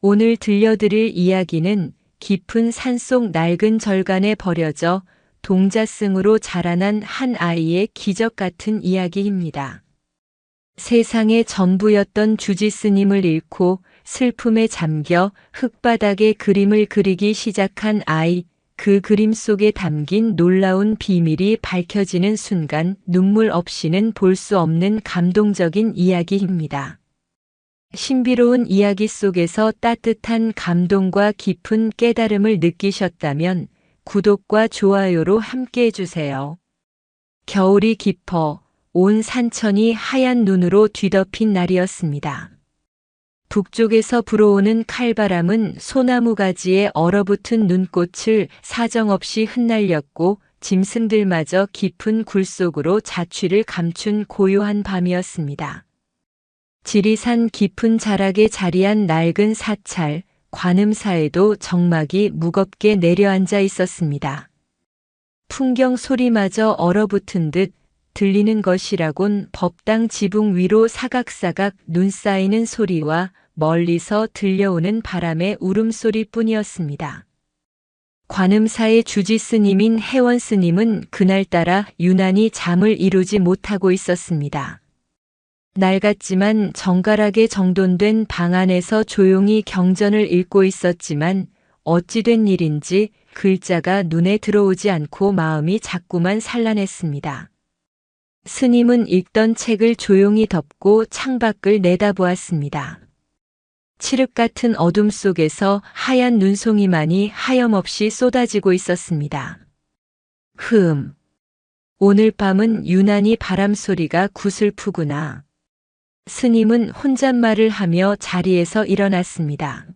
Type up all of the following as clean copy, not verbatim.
오늘 들려드릴 이야기는 깊은 산속 낡은 절간에 버려져 동자승으로 자라난 한 아이의 기적 같은 이야기입니다. 세상의 전부였던 주지스님을 잃고 슬픔에 잠겨 흙바닥에 그림을 그리기 시작한 아이, 그 그림 속에 담긴 놀라운 비밀이 밝혀지는 순간 눈물 없이는 볼 수 없는 감동적인 이야기입니다. 신비로운 이야기 속에서 따뜻한 감동과 깊은 깨달음을 느끼셨다면 구독과 좋아요로 함께 해주세요. 겨울이 깊어 온 산천이 하얀 눈으로 뒤덮인 날이었습니다. 북쪽에서 불어오는 칼바람은 소나무 가지에 얼어붙은 눈꽃을 사정없이 흩날렸고 짐승들마저 깊은 굴 속으로 자취를 감춘 고요한 밤이었습니다. 지리산 깊은 자락에 자리한 낡은 사찰, 관음사에도 정막이 무겁게 내려앉아 있었습니다. 풍경 소리마저 얼어붙은 듯 들리는 것이라곤 법당 지붕 위로 사각사각 눈 쌓이는 소리와 멀리서 들려오는 바람의 울음소리뿐이었습니다. 관음사의 주지스님인 혜원스님은 그날따라 유난히 잠을 이루지 못하고 있었습니다. 낡았지만 정갈하게 정돈된 방 안에서 조용히 경전을 읽고 있었지만 어찌된 일인지 글자가 눈에 들어오지 않고 마음이 자꾸만 산란했습니다. 스님은 읽던 책을 조용히 덮고 창밖을 내다보았습니다. 칠흑 같은 어둠 속에서 하얀 눈송이만이 하염없이 쏟아지고 있었습니다. 오늘 밤은 유난히 바람 소리가 구슬프구나. 스님은 혼잣말을 하며 자리에서 일어났습니다.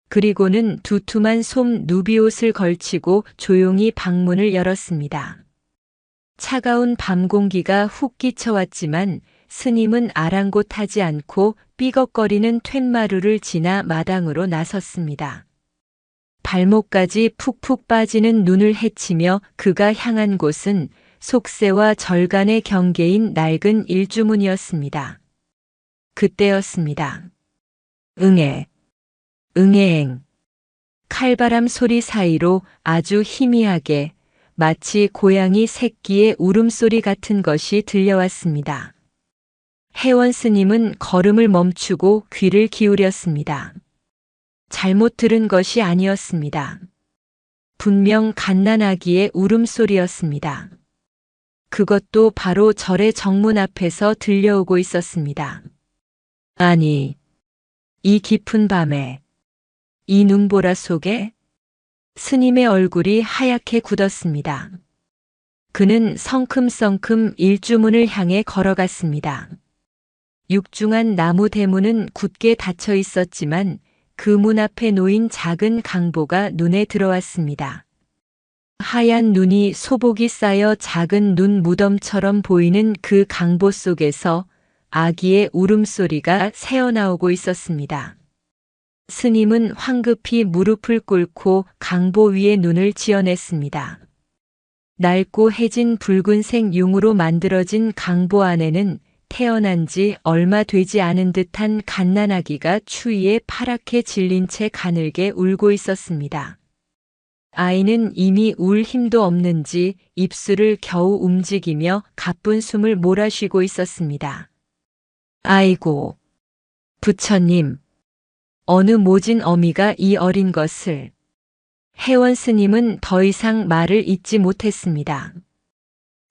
그리고는 두툼한 솜 누비옷을 걸치고 조용히 방문을 열었습니다. 차가운 밤 공기가 훅 끼쳐왔지만 스님은 아랑곳하지 않고 삐걱거리는 툇마루를 지나 마당으로 나섰습니다. 발목까지 푹푹 빠지는 눈을 헤치며 그가 향한 곳은 속세와 절간의 경계인 낡은 일주문이었습니다. 그때였습니다. 응애eng. 칼바람 소리 사이로 아주 희미하게 마치 고양이 새끼의 울음소리 같은 것이 들려왔습니다. 혜원스님은 걸음을 멈추고 귀를 기울였습니다. 잘못 들은 것이 아니었습니다. 분명 갓난아기의 울음소리였습니다. 그것도 바로 절의 정문 앞에서 들려오고 있었습니다. 아니, 이 깊은 밤에, 이 눈보라 속에 스님의 얼굴이 하얗게 굳었습니다. 그는 성큼성큼 일주문을 향해 걸어갔습니다. 육중한 나무 대문은 굳게 닫혀 있었지만 그 문 앞에 놓인 작은 강보가 눈에 들어왔습니다. 하얀 눈이 소복이 쌓여 작은 눈 무덤처럼 보이는 그 강보 속에서 아기의 울음소리가 새어나오고 있었습니다. 스님은 황급히 무릎을 꿇고 강보 위에 눈을 지어냈습니다. 낡고 해진 붉은색 융으로 만들어진 강보 안에는 태어난 지 얼마 되지 않은 듯한 갓난아기가 추위에 파랗게 질린 채 가늘게 울고 있었습니다. 아이는 이미 울 힘도 없는지 입술을 겨우 움직이며 가쁜 숨을 몰아쉬고 있었습니다. 아이고, 부처님, 어느 모진 어미가 이 어린 것을. 혜원스님은 더 이상 말을 잇지 못했습니다.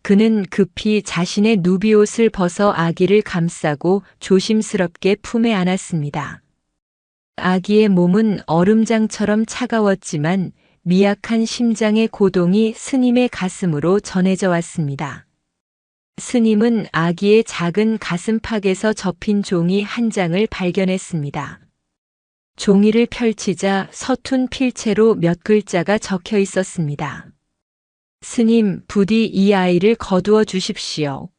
그는 급히 자신의 누비옷을 벗어 아기를 감싸고 조심스럽게 품에 안았습니다. 아기의 몸은 얼음장처럼 차가웠지만 미약한 심장의 고동이 스님의 가슴으로 전해져 왔습니다. 스님은 아기의 작은 가슴팍에서 접힌 종이 한 장을 발견했습니다. 종이를 펼치자 서툰 필체로 몇 글자가 적혀 있었습니다. 스님, 부디 이 아이를 거두어 주십시오.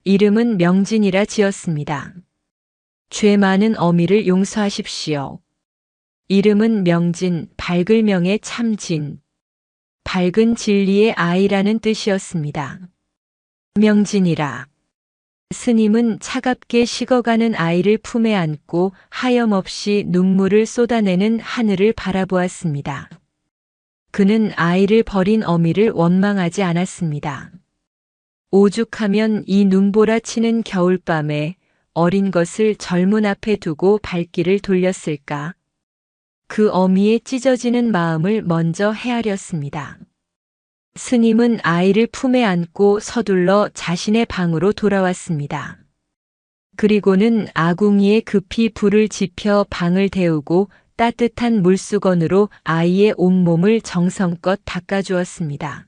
이름은 명진이라 지었습니다. 죄 많은 어미를 용서하십시오. 이름은 명진, 밝을 명의 참진. 밝은 진리의 아이라는 뜻이었습니다. 명진이라. 스님은 차갑게 식어가는 아이를 품에 안고 하염없이 눈물을 쏟아내는 하늘을 바라보았습니다. 그는 아이를 버린 어미를 원망하지 않았습니다. 오죽하면 이 눈보라치는 겨울밤에 어린 것을 젊은 앞에 두고 발길을 돌렸을까. 그 어미의 찢어지는 마음을 먼저 헤아렸습니다. 스님은 아이를 품에 안고 서둘러 자신의 방으로 돌아왔습니다. 그리고는 아궁이에 급히 불을 지펴 방을 데우고 따뜻한 물수건으로 아이의 온몸을 정성껏 닦아주었습니다.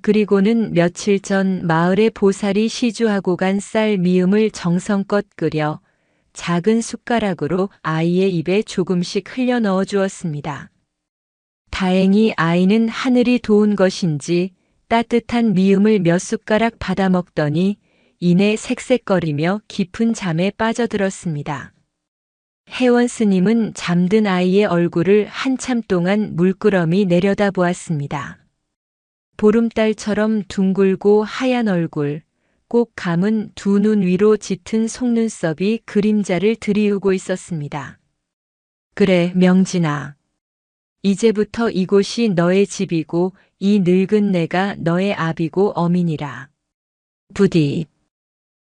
그리고는 며칠 전 마을에 보살이 시주하고 간 쌀 미음을 정성껏 끓여 작은 숟가락으로 아이의 입에 조금씩 흘려 넣어 주었습니다. 다행히 아이는 하늘이 도운 것인지 따뜻한 미음을 몇 숟가락 받아 먹더니 이내 색색거리며 깊은 잠에 빠져들었습니다. 혜원 스님은 잠든 아이의 얼굴을 한참 동안 물끄러미 내려다보았습니다. 보름달처럼 둥글고 하얀 얼굴, 꼭 감은 두 눈 위로 짙은 속눈썹이 그림자를 드리우고 있었습니다. 그래, 명진아. 이제부터 이곳이 너의 집이고 이 늙은 내가 너의 아비고 어미니라. 부디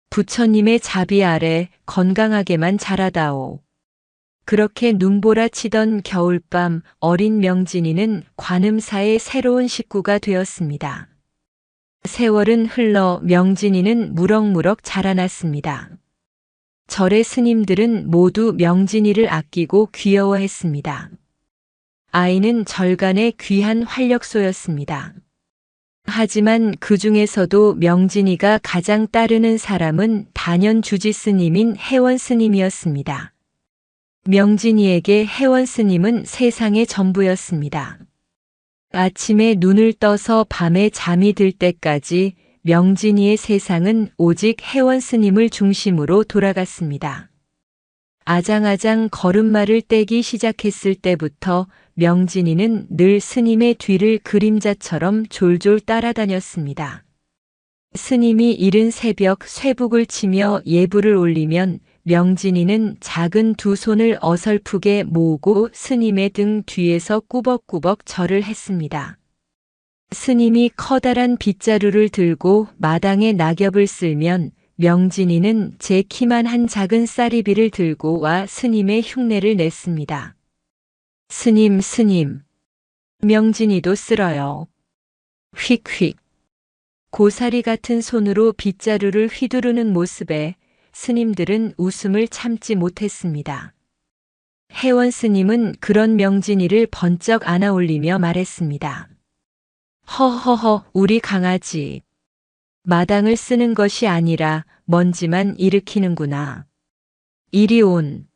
부처님의 자비 아래 건강하게만 자라다오. 그렇게 눈보라 치던 겨울밤 어린 명진이는 관음사의 새로운 식구가 되었습니다. 세월은 흘러 명진이는 무럭무럭 자라났습니다. 절의 스님들은 모두 명진이를 아끼고 귀여워했습니다. 아이는 절간의 귀한 활력소였습니다. 하지만 그 중에서도 명진이가 가장 따르는 사람은 단연 주지 스님인 혜원 스님이었습니다. 명진이에게 혜원 스님은 세상의 전부였습니다. 아침에 눈을 떠서 밤에 잠이 들 때까지 명진이의 세상은 오직 혜원 스님을 중심으로 돌아갔습니다. 아장아장 걸음마를 떼기 시작했을 때부터 명진이는 늘 스님의 뒤를 그림자처럼 졸졸 따라다녔습니다. 스님이 이른 새벽 쇠북을 치며 예불을 올리면 명진이는 작은 두 손을 어설프게 모으고 스님의 등 뒤에서 꾸벅꾸벅 절을 했습니다. 스님이 커다란 빗자루를 들고 마당에 낙엽을 쓸면 명진이는 제 키만 한 작은 쌀이비를 들고 와 스님의 흉내를 냈습니다. 스님, 스님. 명진이도 쓸어요. 휙휙. 고사리 같은 손으로 빗자루를 휘두르는 모습에 스님들은 웃음을 참지 못했습니다. 혜원 스님은 그런 명진이를 번쩍 안아 올리며 말했습니다. 허허허, 우리 강아지. 마당을 쓰는 것이 아니라 먼지만 일으키는구나. 이리 온.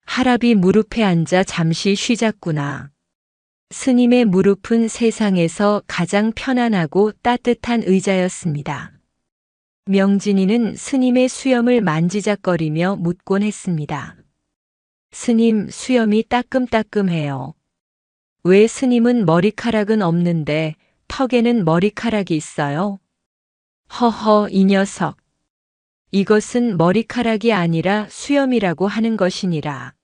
하랍이 무릎에 앉아 잠시 쉬자꾸나. 스님의 무릎은 세상에서 가장 편안하고 따뜻한 의자였습니다. 명진이는 스님의 수염을 만지작거리며 묻곤 했습니다. 스님, 수염이 따끔따끔해요. 왜 스님은 머리카락은 없는데 턱에는 머리카락이 있어요? 허허, 이 녀석. 이것은 머리카락이 아니라 수염이라고 하는 것이니라.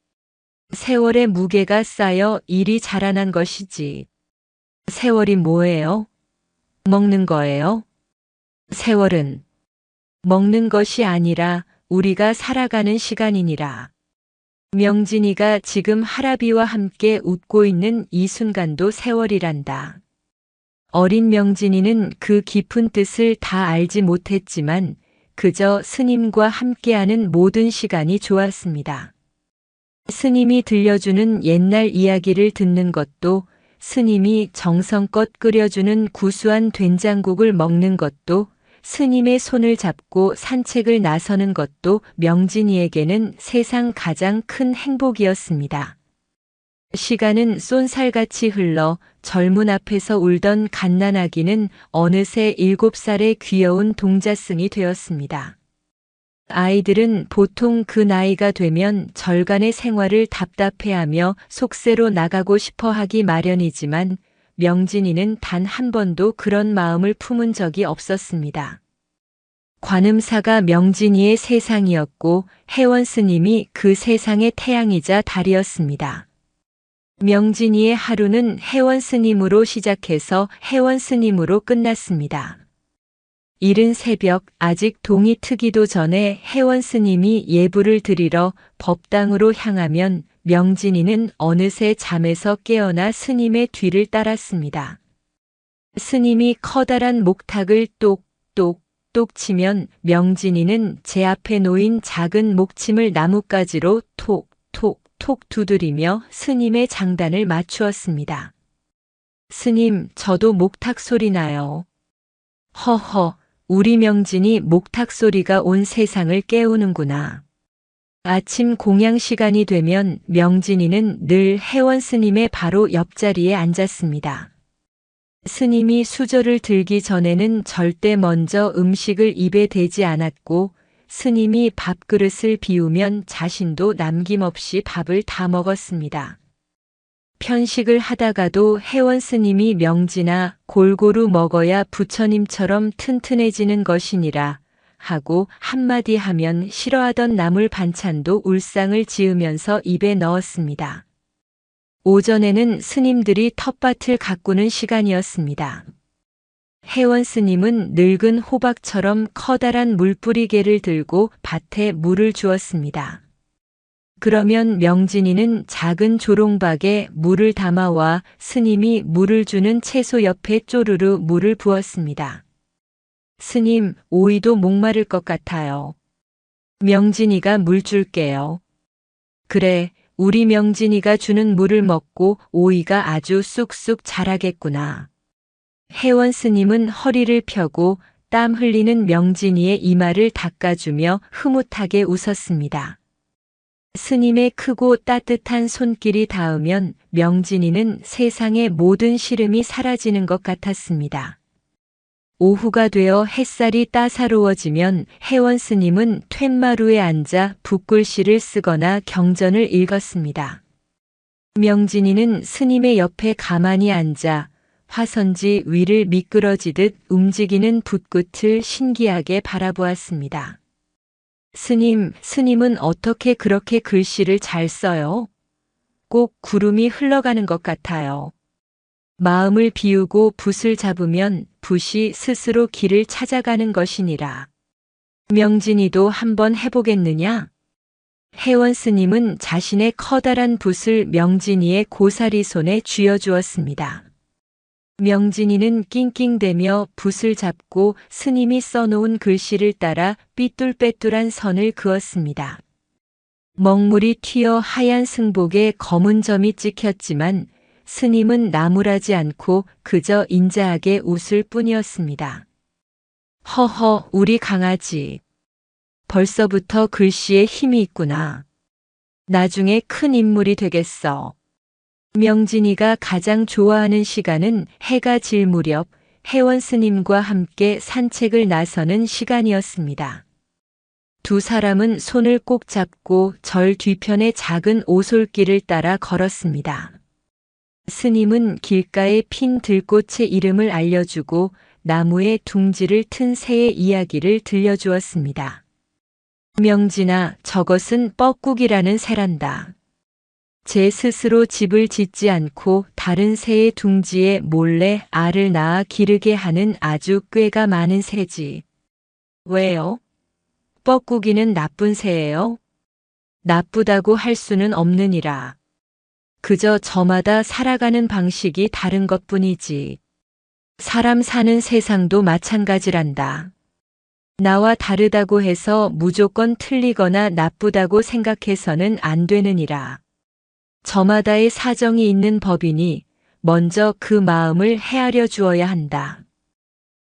세월의 무게가 쌓여 일이 자라난 것이지. 세월이 뭐예요? 먹는 거예요? 세월은 먹는 것이 아니라 우리가 살아가는 시간이니라. 명진이가 지금 하라비와 함께 웃고 있는 이 순간도 세월이란다. 어린 명진이는 그 깊은 뜻을 다 알지 못했지만 그저 스님과 함께하는 모든 시간이 좋았습니다. 스님이 들려주는 옛날 이야기를 듣는 것도, 스님이 정성껏 끓여주는 구수한 된장국을 먹는 것도, 스님의 손을 잡고 산책을 나서는 것도 명진이에게는 세상 가장 큰 행복이었습니다. 시간은 쏜살같이 흘러 젊은 앞에서 울던 갓난아기는 어느새 7살의 귀여운 동자승이 되었습니다. 아이들은 보통 그 나이가 되면 절간의 생활을 답답해하며 속세로 나가고 싶어 하기 마련이지만 명진이는 단 한 번도 그런 마음을 품은 적이 없었습니다. 관음사가 명진이의 세상이었고 혜원 스님이 그 세상의 태양이자 달이었습니다. 명진이의 하루는 혜원 스님으로 시작해서 혜원 스님으로 끝났습니다. 이른 새벽 아직 동이 트기도 전에 혜원 스님이 예불을 드리러 법당으로 향하면 명진이는 어느새 잠에서 깨어나 스님의 뒤를 따랐습니다. 스님이 커다란 목탁을 똑똑똑 치면 명진이는 제 앞에 놓인 작은 목침을 나뭇가지로 톡톡톡 두드리며 스님의 장단을 맞추었습니다. 스님, 저도 목탁 소리 나요. 허허, 우리 명진이 목탁 소리가 온 세상을 깨우는구나. 아침 공양 시간이 되면 명진이는 늘 혜원 스님의 바로 옆자리에 앉았습니다. 스님이 수저를 들기 전에는 절대 먼저 음식을 입에 대지 않았고 스님이 밥그릇을 비우면 자신도 남김없이 밥을 다 먹었습니다. 편식을 하다가도 혜원 스님이 명진아 골고루 먹어야 부처님처럼 튼튼해지는 것이니라 하고 한마디 하면 싫어하던 나물 반찬도 울상을 지으면서 입에 넣었습니다. 오전에는 스님들이 텃밭을 가꾸는 시간이었습니다. 혜원 스님은 늙은 호박처럼 커다란 물뿌리개를 들고 밭에 물을 주었습니다. 그러면 명진이는 작은 조롱박에 물을 담아와 스님이 물을 주는 채소 옆에 쪼르르 물을 부었습니다. 스님, 오이도 목마를 것 같아요. 명진이가 물 줄게요. 그래, 우리 명진이가 주는 물을 먹고 오이가 아주 쑥쑥 자라겠구나. 혜원 스님은 허리를 펴고 땀 흘리는 명진이의 이마를 닦아주며 흐뭇하게 웃었습니다. 스님의 크고 따뜻한 손길이 닿으면 명진이는 세상의 모든 시름이 사라지는 것 같았습니다. 오후가 되어 햇살이 따사로워지면 혜원 스님은 툇마루에 앉아 붓글씨를 쓰거나 경전을 읽었습니다. 명진이는 스님의 옆에 가만히 앉아 화선지 위를 미끄러지듯 움직이는 붓끝을 신기하게 바라보았습니다. 스님은 어떻게 그렇게 글씨를 잘 써요? 꼭 구름이 흘러가는 것 같아요. 마음을 비우고 붓을 잡으면 붓이 스스로 길을 찾아가는 것이니라. 명진이도 한번 해보겠느냐? 혜원 스님은 자신의 커다란 붓을 명진이의 고사리 손에 쥐어주었습니다. 명진이는 낑낑대며 붓을 잡고 스님이 써놓은 글씨를 따라 삐뚤빼뚤한 선을 그었습니다. 먹물이 튀어 하얀 승복에 검은 점이 찍혔지만 스님은 나무라지 않고 그저 인자하게 웃을 뿐이었습니다. 허허, 우리 강아지. 벌써부터 글씨에 힘이 있구나. 나중에 큰 인물이 되겠어. 명진이가 가장 좋아하는 시간은 해가 질 무렵 혜원 스님과 함께 산책을 나서는 시간이었습니다. 두 사람은 손을 꼭 잡고 절 뒤편의 작은 오솔길을 따라 걸었습니다. 스님은 길가에 핀 들꽃의 이름을 알려주고 나무에 둥지를 튼 새의 이야기를 들려주었습니다. 명진아, 저것은 뻐꾸기라는 새란다. 제 스스로 집을 짓지 않고 다른 새의 둥지에 몰래 알을 낳아 기르게 하는 아주 꾀가 많은 새지. 왜요? 뻐꾸기는 나쁜 새예요? 나쁘다고 할 수는 없느니라. 그저 저마다 살아가는 방식이 다른 것뿐이지. 사람 사는 세상도 마찬가지란다. 나와 다르다고 해서 무조건 틀리거나 나쁘다고 생각해서는 안 되느니라. 저마다의 사정이 있는 법이니 먼저 그 마음을 헤아려 주어야 한다.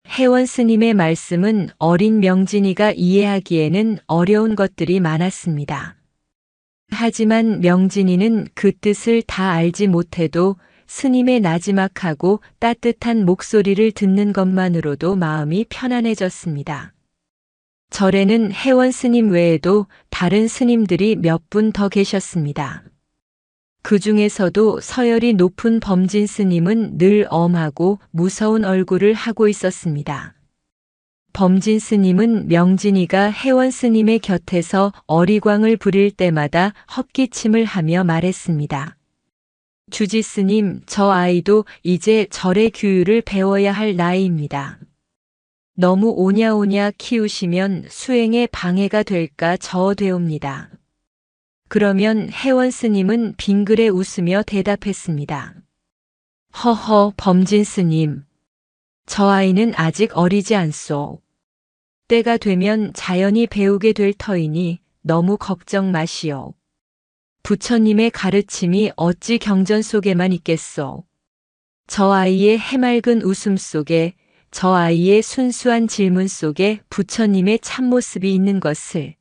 혜원 스님의 말씀은 어린 명진이가 이해하기에는 어려운 것들이 많았습니다. 하지만 명진이는 그 뜻을 다 알지 못해도 스님의 나지막하고 따뜻한 목소리를 듣는 것만으로도 마음이 편안해졌습니다. 절에는 혜원 스님 외에도 다른 스님들이 몇 분 더 계셨습니다. 그 중에서도 서열이 높은 범진 스님은 늘 엄하고 무서운 얼굴을 하고 있었습니다. 범진 스님은 명진이가 혜원 스님의 곁에서 어리광을 부릴 때마다 헛기침을 하며 말했습니다. 주지 스님, 저 아이도 이제 절의 규율을 배워야 할 나이입니다. 너무 오냐오냐 키우시면 수행에 방해가 될까 저어되옵니다. 그러면 혜원 스님은 빙그레 웃으며 대답했습니다. 허허, 범진 스님. 저 아이는 아직 어리지 않소. 때가 되면 자연히 배우게 될 터이니 너무 걱정 마시오. 부처님의 가르침이 어찌 경전 속에만 있겠소. 저 아이의 해맑은 웃음 속에, 저 아이의 순수한 질문 속에 부처님의 참모습이 있는 것을.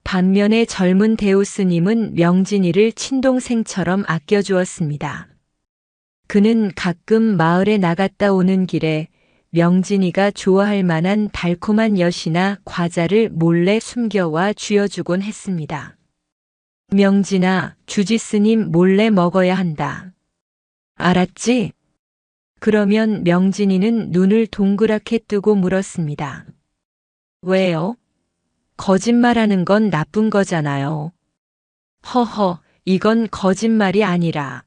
반면에 젊은 대우 스님은 명진이를 친동생처럼 아껴주었습니다. 그는 가끔 마을에 나갔다 오는 길에 명진이가 좋아할 만한 달콤한 엿이나 과자를 몰래 숨겨와 쥐어주곤 했습니다. 명진아, 주지 스님 몰래 먹어야 한다. 알았지? 그러면 명진이는 눈을 동그랗게 뜨고 물었습니다. 왜요? 거짓말하는 건 나쁜 거잖아요. 허허, 이건 거짓말이 아니라.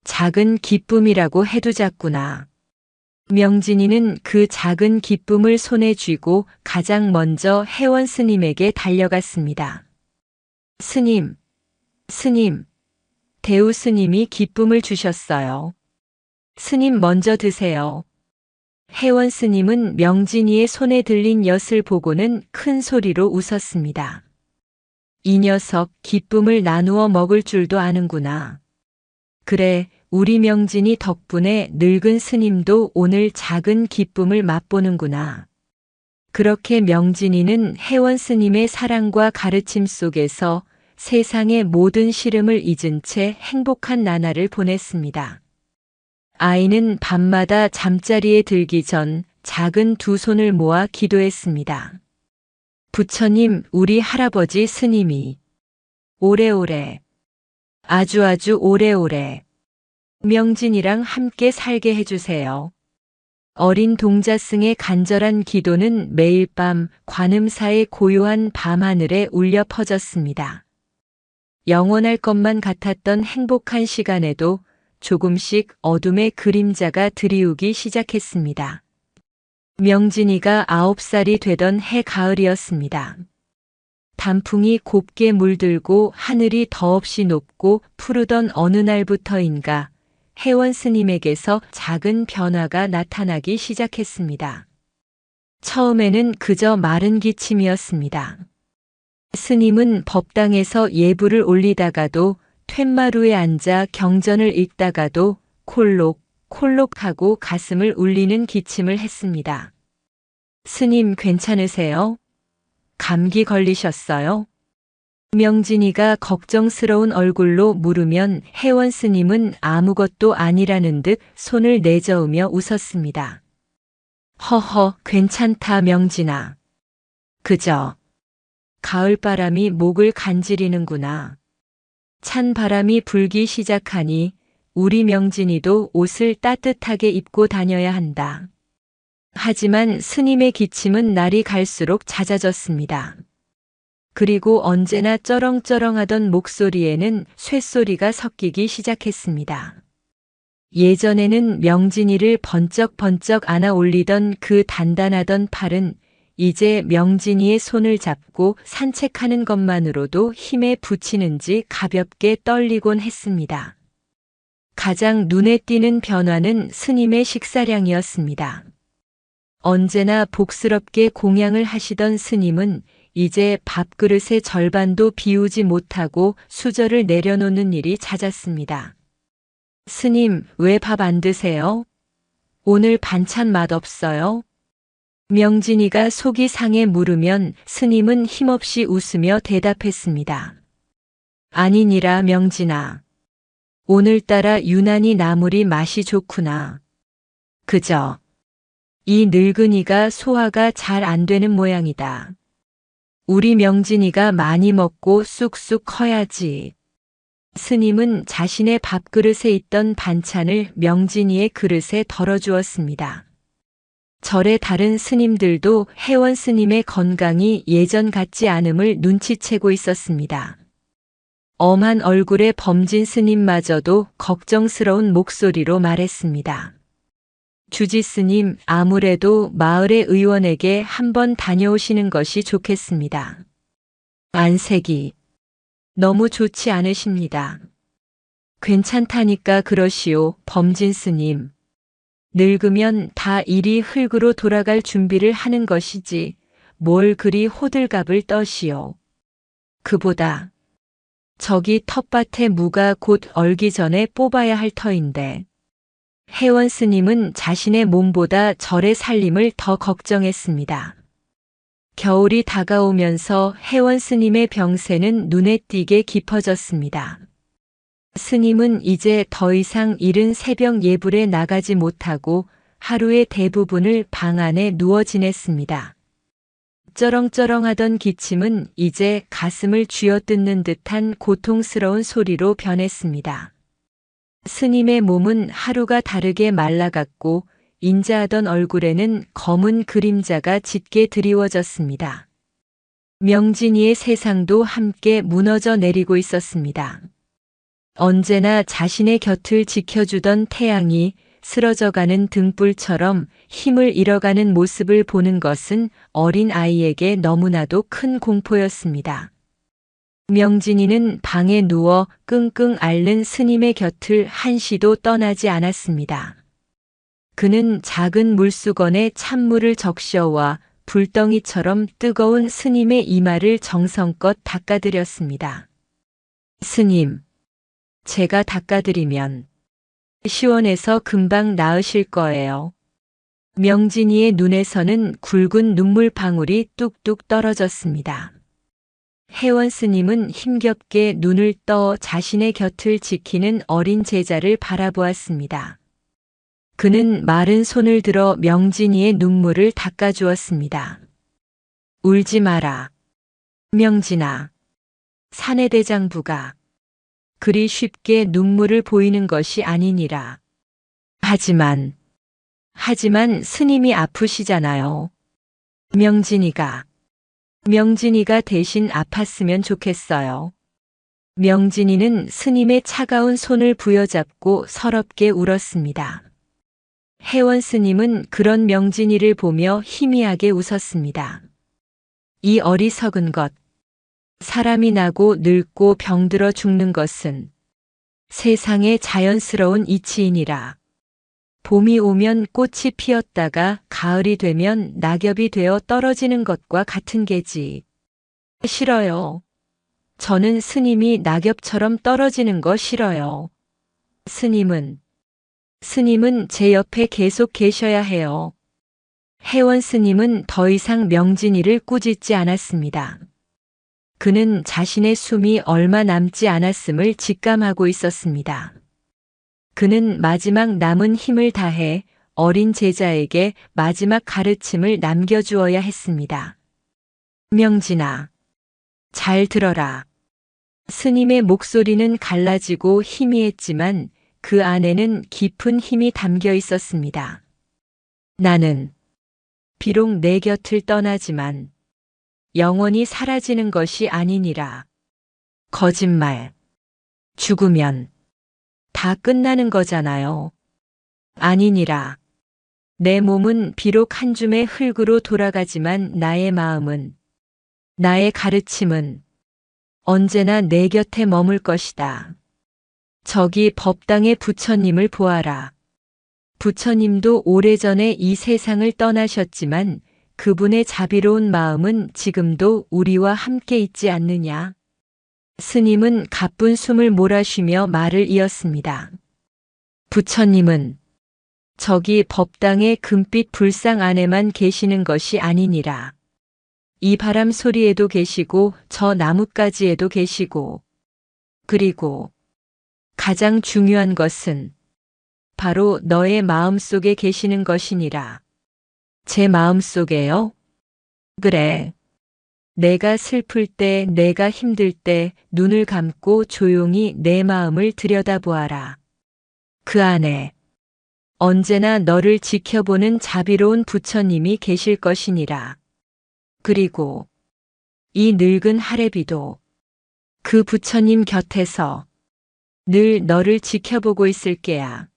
작은 기쁨이라고 해두자꾸나. 명진이는 그 작은 기쁨을 손에 쥐고 가장 먼저 혜원 스님에게 달려갔습니다. 스님, 대우 스님이 기쁨을 주셨어요. 스님 먼저 드세요. 혜원 스님은 명진이의 손에 들린 엿을 보고는 큰 소리로 웃었습니다. 이 녀석 기쁨을 나누어 먹을 줄도 아는구나. 그래, 우리 명진이 덕분에 늙은 스님도 오늘 작은 기쁨을 맛보는구나. 그렇게 명진이는 혜원 스님의 사랑과 가르침 속에서 세상의 모든 시름을 잊은 채 행복한 나날을 보냈습니다. 아이는 밤마다 잠자리에 들기 전 작은 두 손을 모아 기도했습니다. 부처님, 우리 할아버지 스님이 오래오래, 아주 오래오래 명진이랑 함께 살게 해주세요. 어린 동자승의 간절한 기도는 매일 밤 관음사의 고요한 밤하늘에 울려 퍼졌습니다. 영원할 것만 같았던 행복한 시간에도 조금씩 어둠의 그림자가 드리우기 시작했습니다. 명진이가 9살이 되던 해 가을이었습니다. 단풍이 곱게 물들고 하늘이 더없이 높고 푸르던 어느 날부터인가 혜원 스님에게서 작은 변화가 나타나기 시작했습니다. 처음에는 그저 마른 기침이었습니다. 스님은 법당에서 예불을 올리다가도 툇마루에 앉아 경전을 읽다가도 콜록콜록하고 가슴을 울리는 기침을 했습니다. 스님 괜찮으세요? 감기 걸리셨어요? 명진이가 걱정스러운 얼굴로 물으면 혜원 스님은 아무것도 아니라는 듯 손을 내저으며 웃었습니다. 허허, 괜찮다 명진아. 그저 가을바람이 목을 간지리는구나. 찬 바람이 불기 시작하니 우리 명진이도 옷을 따뜻하게 입고 다녀야 한다. 하지만 스님의 기침은 날이 갈수록 잦아졌습니다. 그리고 언제나 쩌렁쩌렁하던 목소리에는 쇳소리가 섞이기 시작했습니다. 예전에는 명진이를 번쩍번쩍 안아 올리던 그 단단하던 팔은 이제 명진이의 손을 잡고 산책하는 것만으로도 힘에 부치는지 가볍게 떨리곤 했습니다. 가장 눈에 띄는 변화는 스님의 식사량이었습니다. 언제나 복스럽게 공양을 하시던 스님은 이제 밥그릇의 절반도 비우지 못하고 수저를 내려놓는 일이 잦았습니다. 스님, 왜 밥 안 드세요? 오늘 반찬 맛없어요? 명진이가 속이 상해 물으면 스님은 힘없이 웃으며 대답했습니다. 아니니라 명진아. 오늘따라 유난히 나물이 맛이 좋구나. 그저 이 늙은이가 소화가 잘 안 되는 모양이다. 우리 명진이가 많이 먹고 쑥쑥 커야지. 스님은 자신의 밥그릇에 있던 반찬을 명진이의 그릇에 덜어주었습니다. 절의 다른 스님들도 혜원 스님의 건강이 예전 같지 않음을 눈치채고 있었습니다. 엄한 얼굴의 범진 스님마저도 걱정스러운 목소리로 말했습니다. 주지 스님, 아무래도 마을의 의원에게 한번 다녀오시는 것이 좋겠습니다. 안색이 너무 좋지 않으십니다. 괜찮다니까 그러시오, 범진 스님. 늙으면 다 일이 흙으로 돌아갈 준비를 하는 것이지 뭘 그리 호들갑을 떠시오. 그보다 저기 텃밭에 무가 곧 얼기 전에 뽑아야 할 터인데. 혜원 스님은 자신의 몸보다 절의 살림을 더 걱정했습니다. 겨울이 다가오면서 혜원 스님의 병세는 눈에 띄게 깊어졌습니다. 스님은 이제 더 이상 이른 새벽 예불에 나가지 못하고 하루의 대부분을 방 안에 누워 지냈습니다. 쩌렁쩌렁하던 기침은 이제 가슴을 쥐어뜯는 듯한 고통스러운 소리로 변했습니다. 스님의 몸은 하루가 다르게 말라갔고 인자하던 얼굴에는 검은 그림자가 짙게 드리워졌습니다. 명진이의 세상도 함께 무너져 내리고 있었습니다. 언제나 자신의 곁을 지켜주던 태양이 쓰러져가는 등불처럼 힘을 잃어가는 모습을 보는 것은 어린 아이에게 너무나도 큰 공포였습니다. 명진이는 방에 누워 끙끙 앓는 스님의 곁을 한시도 떠나지 않았습니다. 그는 작은 물수건에 찬물을 적셔와 불덩이처럼 뜨거운 스님의 이마를 정성껏 닦아드렸습니다. 스님, 제가 닦아드리면 시원해서 금방 나으실 거예요. 명진이의 눈에서는 굵은 눈물방울이 뚝뚝 떨어졌습니다. 혜원 스님은 힘겹게 눈을 떠 자신의 곁을 지키는 어린 제자를 바라보았습니다. 그는 마른 손을 들어 명진이의 눈물을 닦아주었습니다. 울지 마라. 명진아. 사내대장부가 그리 쉽게 눈물을 보이는 것이 아니니라. 하지만 스님이 아프시잖아요. 명진이가 대신 아팠으면 좋겠어요. 명진이는 스님의 차가운 손을 부여잡고 서럽게 울었습니다. 혜원 스님은 그런 명진이를 보며 희미하게 웃었습니다. 이 어리석은 것. 사람이 나고 늙고 병들어 죽는 것은 세상의 자연스러운 이치이니라. 봄이 오면 꽃이 피었다가 가을이 되면 낙엽이 되어 떨어지는 것과 같은 게지. 싫어요. 저는 스님이 낙엽처럼 떨어지는 거 싫어요. 스님은 제 옆에 계속 계셔야 해요. 혜원 스님은 더 이상 명진이를 꾸짖지 않았습니다. 그는 자신의 숨이 얼마 남지 않았음을 직감하고 있었습니다. 그는 마지막 남은 힘을 다해 어린 제자에게 마지막 가르침을 남겨주어야 했습니다. 명진아, 잘 들어라. 스님의 목소리는 갈라지고 희미했지만 그 안에는 깊은 힘이 담겨 있었습니다. 나는 비록 내 곁을 떠나지만 영원히 사라지는 것이 아니니라. 거짓말. 죽으면 다 끝나는 거잖아요. 아니니라. 내 몸은 비록 한 줌의 흙으로 돌아가지만 나의 마음은, 나의 가르침은 언제나 내 곁에 머물 것이다. 저기 법당의 부처님을 보아라. 부처님도 오래전에 이 세상을 떠나셨지만 그분의 자비로운 마음은 지금도 우리와 함께 있지 않느냐. 스님은 가쁜 숨을 몰아쉬며 말을 이었습니다. 부처님은 저기 법당의 금빛 불상 안에만 계시는 것이 아니니라. 이 바람 소리에도 계시고 저 나뭇가지에도 계시고, 그리고 가장 중요한 것은 바로 너의 마음 속에 계시는 것이니라. 제 마음 속에요? 그래. 내가 슬플 때, 내가 힘들 때 눈을 감고 조용히 내 마음을 들여다보아라. 그 안에 언제나 너를 지켜보는 자비로운 부처님이 계실 것이니라. 그리고 이 늙은 할애비도 그 부처님 곁에서 늘 너를 지켜보고 있을 게야.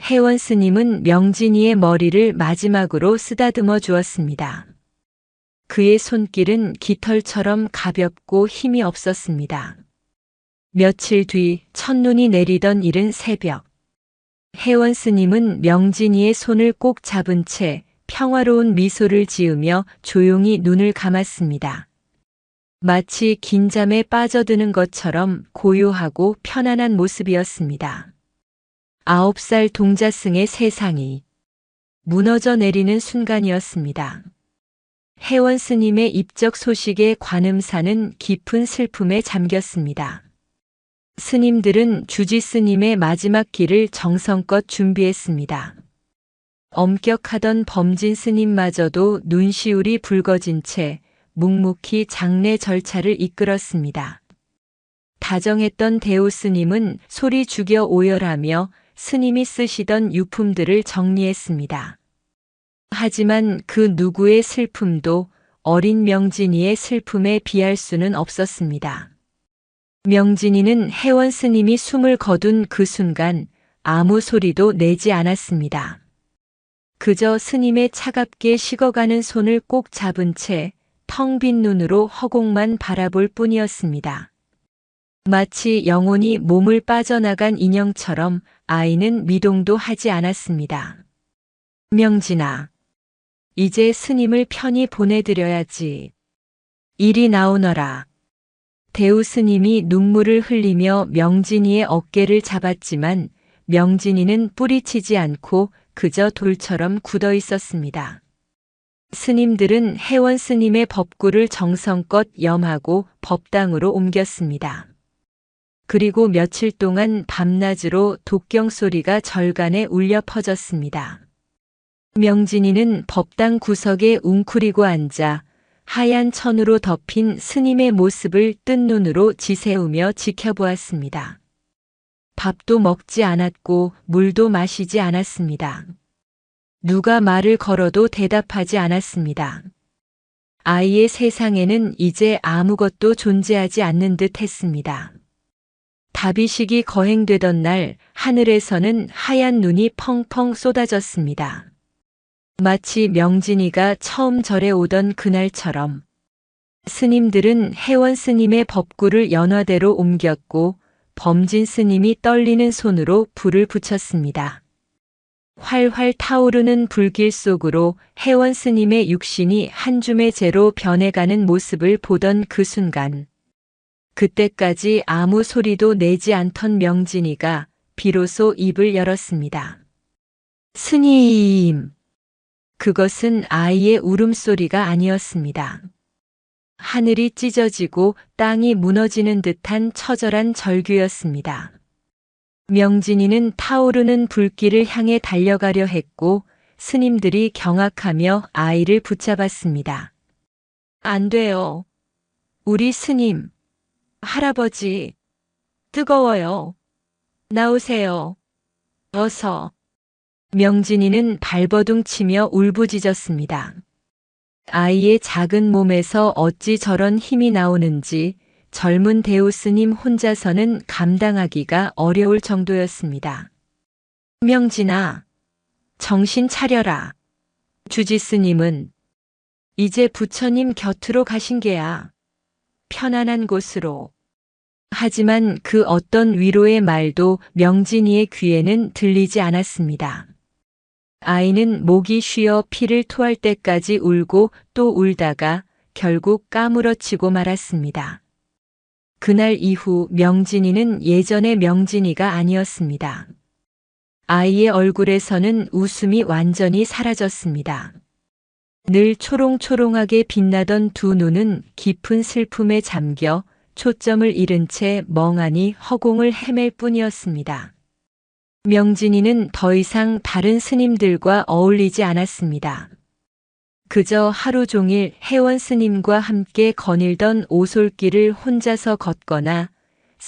혜원 스님은 명진이의 머리를 마지막으로 쓰다듬어 주었습니다. 그의 손길은 깃털처럼 가볍고 힘이 없었습니다. 며칠 뒤 첫눈이 내리던 이른 새벽. 혜원 스님은 명진이의 손을 꼭 잡은 채 평화로운 미소를 지으며 조용히 눈을 감았습니다. 마치 긴 잠에 빠져드는 것처럼 고요하고 편안한 모습이었습니다. 9살 동자승의 세상이 무너져 내리는 순간이었습니다. 혜원 스님의 입적 소식에 관음사는 깊은 슬픔에 잠겼습니다. 스님들은 주지 스님의 마지막 길을 정성껏 준비했습니다. 엄격하던 범진 스님마저도 눈시울이 붉어진 채 묵묵히 장례 절차를 이끌었습니다. 다정했던 대우 스님은 소리 죽여 오열하며 스님이 쓰시던 유품들을 정리했습니다. 하지만 그 누구의 슬픔도 어린 명진이의 슬픔에 비할 수는 없었습니다. 명진이는 혜원 스님이 숨을 거둔 그 순간 아무 소리도 내지 않았습니다. 그저 스님의 차갑게 식어가는 손을 꼭 잡은 채 텅 빈 눈으로 허공만 바라볼 뿐이었습니다. 마치 영혼이 몸을 빠져나간 인형처럼 아이는 미동도 하지 않았습니다. 명진아, 이제 스님을 편히 보내드려야지. 이리 나오너라. 대우 스님이 눈물을 흘리며 명진이의 어깨를 잡았지만 명진이는 뿌리치지 않고 그저 돌처럼 굳어 있었습니다. 스님들은 혜원 스님의 법구를 정성껏 염하고 법당으로 옮겼습니다. 그리고 며칠 동안 밤낮으로 독경 소리가 절간에 울려 퍼졌습니다. 명진이는 법당 구석에 웅크리고 앉아 하얀 천으로 덮인 스님의 모습을 뜬 눈으로 지새우며 지켜보았습니다. 밥도 먹지 않았고 물도 마시지 않았습니다. 누가 말을 걸어도 대답하지 않았습니다. 아이의 세상에는 이제 아무것도 존재하지 않는 듯 했습니다. 다비식이 거행되던 날 하늘에서는 하얀 눈이 펑펑 쏟아졌습니다. 마치 명진이가 처음 절에 오던 그날처럼 스님들은 혜원 스님의 법구를 연화대로 옮겼고 범진 스님이 떨리는 손으로 불을 붙였습니다. 활활 타오르는 불길 속으로 혜원 스님의 육신이 한 줌의 재로 변해가는 모습을 보던 그 순간, 그때까지 아무 소리도 내지 않던 명진이가 비로소 입을 열었습니다. 스님! 그것은 아이의 울음소리가 아니었습니다. 하늘이 찢어지고 땅이 무너지는 듯한 처절한 절규였습니다. 명진이는 타오르는 불길을 향해 달려가려 했고 스님들이 경악하며 아이를 붙잡았습니다. 안 돼요. 우리 스님, 할아버지, 뜨거워요. 나오세요. 어서. 명진이는 발버둥치며 울부짖었습니다. 아이의 작은 몸에서 어찌 저런 힘이 나오는지 젊은 대우 스님 혼자서는 감당하기가 어려울 정도였습니다. 명진아, 정신 차려라. 주지 스님은 이제 부처님 곁으로 가신 게야. 편안한 곳으로. 하지만 그 어떤 위로의 말도 명진이의 귀에는 들리지 않았습니다. 아이는 목이 쉬어 피를 토할 때까지 울고 또 울다가 결국 까무러치고 말았습니다. 그날 이후 명진이는 예전의 명진이가 아니었습니다. 아이의 얼굴에서는 웃음이 완전히 사라졌습니다. 늘 초롱초롱하게 빛나던 두 눈은 깊은 슬픔에 잠겨 초점을 잃은 채 멍하니 허공을 헤맬 뿐이었습니다. 명진이는 더 이상 다른 스님들과 어울리지 않았습니다. 그저 하루 종일 혜원 스님과 함께 거닐던 오솔길을 혼자서 걷거나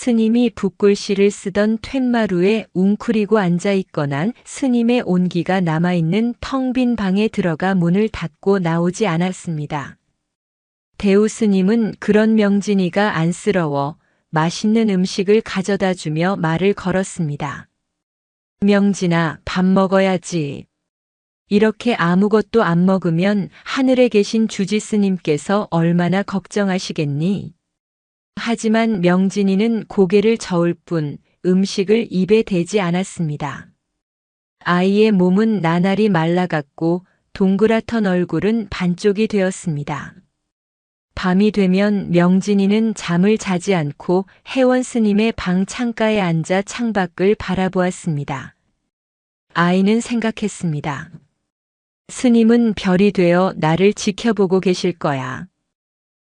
스님이 붓글씨를 쓰던 툇마루에 웅크리고 앉아있거나 스님의 온기가 남아있는 텅 빈 방에 들어가 문을 닫고 나오지 않았습니다. 대우 스님은 그런 명진이가 안쓰러워 맛있는 음식을 가져다 주며 말을 걸었습니다. 명진아, 밥 먹어야지. 이렇게 아무것도 안 먹으면 하늘에 계신 주지 스님께서 얼마나 걱정하시겠니? 하지만 명진이는 고개를 저을 뿐 음식을 입에 대지 않았습니다. 아이의 몸은 나날이 말라갔고 동그랗던 얼굴은 반쪽이 되었습니다. 밤이 되면 명진이는 잠을 자지 않고 혜원 스님의 방 창가에 앉아 창밖을 바라보았습니다. 아이는 생각했습니다. 스님은 별이 되어 나를 지켜보고 계실 거야.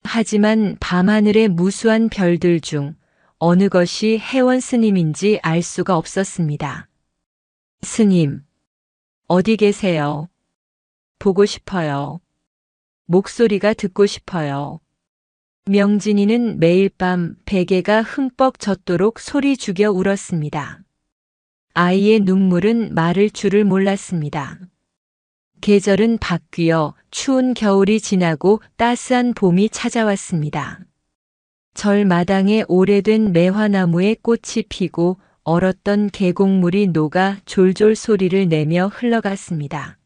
하지만 밤하늘의 무수한 별들 중 어느 것이 혜원 스님인지 알 수가 없었습니다. 스님, 어디 계세요? 보고 싶어요. 목소리가 듣고 싶어요. 명진이는 매일 밤 베개가 흠뻑 젖도록 소리 죽여 울었습니다. 아이의 눈물은 마를 줄을 몰랐습니다. 계절은 바뀌어 추운 겨울이 지나고 따스한 봄이 찾아왔습니다. 절 마당에 오래된 매화나무에 꽃이 피고 얼었던 계곡물이 녹아 졸졸 소리를 내며 흘러갔습니다.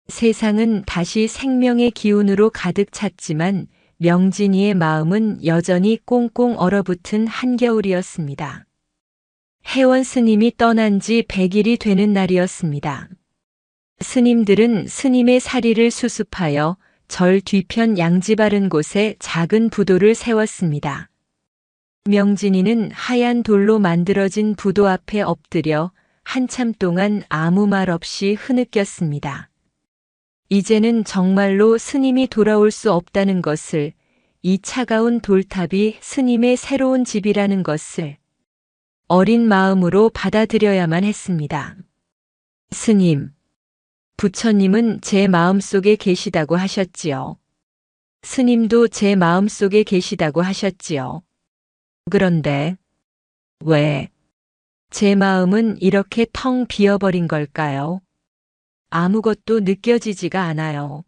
세상은 다시 생명의 기운으로 가득 찼지만 명진이의 마음은 여전히 꽁꽁 얼어붙은 한겨울이었습니다. 혜원 스님이 떠난 지 100일이 되는 날이었습니다. 스님들은 스님의 사리를 수습하여 절 뒤편 양지 바른 곳에 작은 부도를 세웠습니다. 명진이는 하얀 돌로 만들어진 부도 앞에 엎드려 한참 동안 아무 말 없이 흐느꼈습니다. 이제는 정말로 스님이 돌아올 수 없다는 것을, 이 차가운 돌탑이 스님의 새로운 집이라는 것을 어린 마음으로 받아들여야만 했습니다. 스님, 부처님은 제 마음속에 계시다고 하셨지요. 스님도 제 마음속에 계시다고 하셨지요. 그런데 왜 제 마음은 이렇게 텅 비어버린 걸까요? 아무것도 느껴지지가 않아요.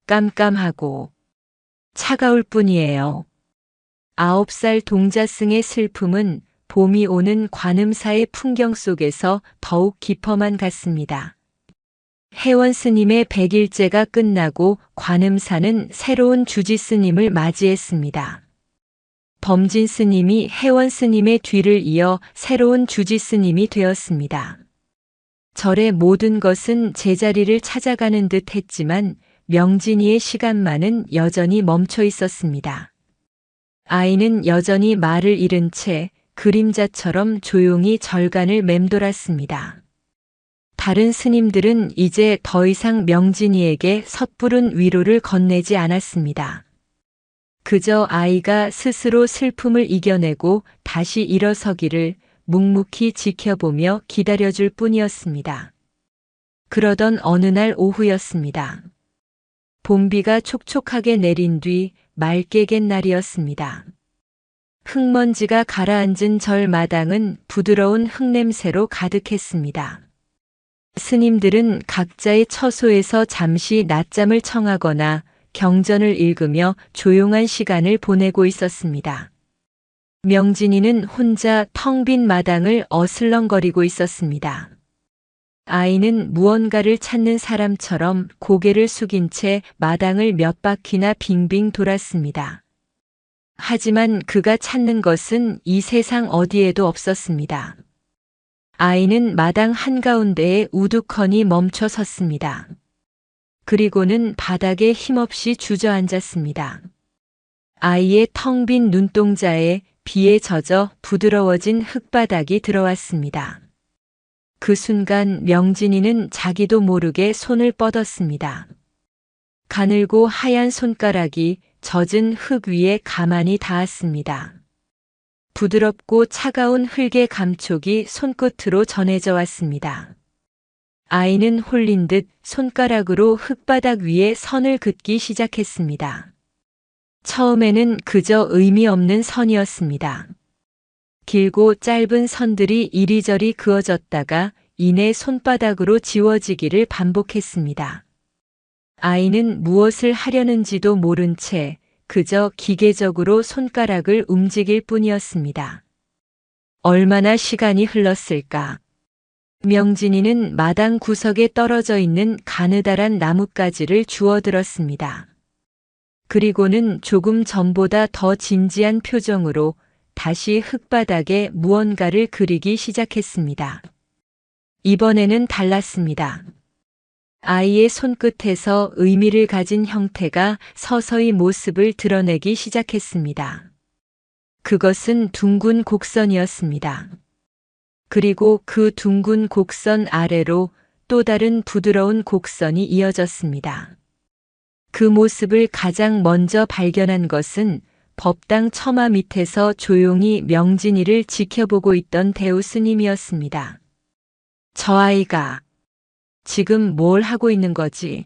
깜깜하고 차가울 뿐이에요. 9살 동자승의 슬픔은 봄이 오는 관음사의 풍경 속에서 더욱 깊어만 갔습니다. 혜원 스님의 100일째가 끝나고 관음사는 새로운 주지 스님을 맞이했습니다. 범진 스님이 혜원 스님의 뒤를 이어 새로운 주지 스님이 되었습니다. 절의 모든 것은 제자리를 찾아가는 듯 했지만 명진이의 시간만은 여전히 멈춰 있었습니다. 아이는 여전히 말을 잃은 채 그림자처럼 조용히 절간을 맴돌았습니다. 다른 스님들은 이제 더 이상 명진이에게 섣부른 위로를 건네지 않았습니다. 그저 아이가 스스로 슬픔을 이겨내고 다시 일어서기를 묵묵히 지켜보며 기다려줄 뿐이었습니다. 그러던 어느 날 오후였습니다. 봄비가 촉촉하게 내린 뒤 맑게 갠 날이었습니다. 흙먼지가 가라앉은 절 마당은 부드러운 흙냄새로 가득했습니다. 스님들은 각자의 처소에서 잠시 낮잠을 청하거나 경전을 읽으며 조용한 시간을 보내고 있었습니다. 명진이는 혼자 텅 빈 마당을 어슬렁거리고 있었습니다. 아이는 무언가를 찾는 사람처럼 고개를 숙인 채 마당을 몇 바퀴나 빙빙 돌았습니다. 하지만 그가 찾는 것은 이 세상 어디에도 없었습니다. 아이는 마당 한가운데에 우두커니 멈춰 섰습니다. 그리고는 바닥에 힘없이 주저앉았습니다. 아이의 텅 빈 눈동자에 비에 젖어 부드러워진 흙바닥이 들어왔습니다. 그 순간 명진이는 자기도 모르게 손을 뻗었습니다. 가늘고 하얀 손가락이 젖은 흙 위에 가만히 닿았습니다. 부드럽고 차가운 흙의 감촉이 손끝으로 전해져 왔습니다. 아이는 홀린 듯 손가락으로 흙바닥 위에 선을 긋기 시작했습니다. 처음에는 그저 의미 없는 선이었습니다. 길고 짧은 선들이 이리저리 그어졌다가 이내 손바닥으로 지워지기를 반복했습니다. 아이는 무엇을 하려는지도 모른 채 그저 기계적으로 손가락을 움직일 뿐이었습니다. 얼마나 시간이 흘렀을까? 명진이는 마당 구석에 떨어져 있는 가느다란 나뭇가지를 주워들었습니다. 그리고는 조금 전보다 더 진지한 표정으로 다시 흙바닥에 무언가를 그리기 시작했습니다. 이번에는 달랐습니다. 아이의 손끝에서 의미를 가진 형태가 서서히 모습을 드러내기 시작했습니다. 그것은 둥근 곡선이었습니다. 그리고 그 둥근 곡선 아래로 또 다른 부드러운 곡선이 이어졌습니다. 그 모습을 가장 먼저 발견한 것은 법당 처마 밑에서 조용히 명진이를 지켜보고 있던 대우 스님이었습니다. 저 아이가 지금 뭘 하고 있는 거지?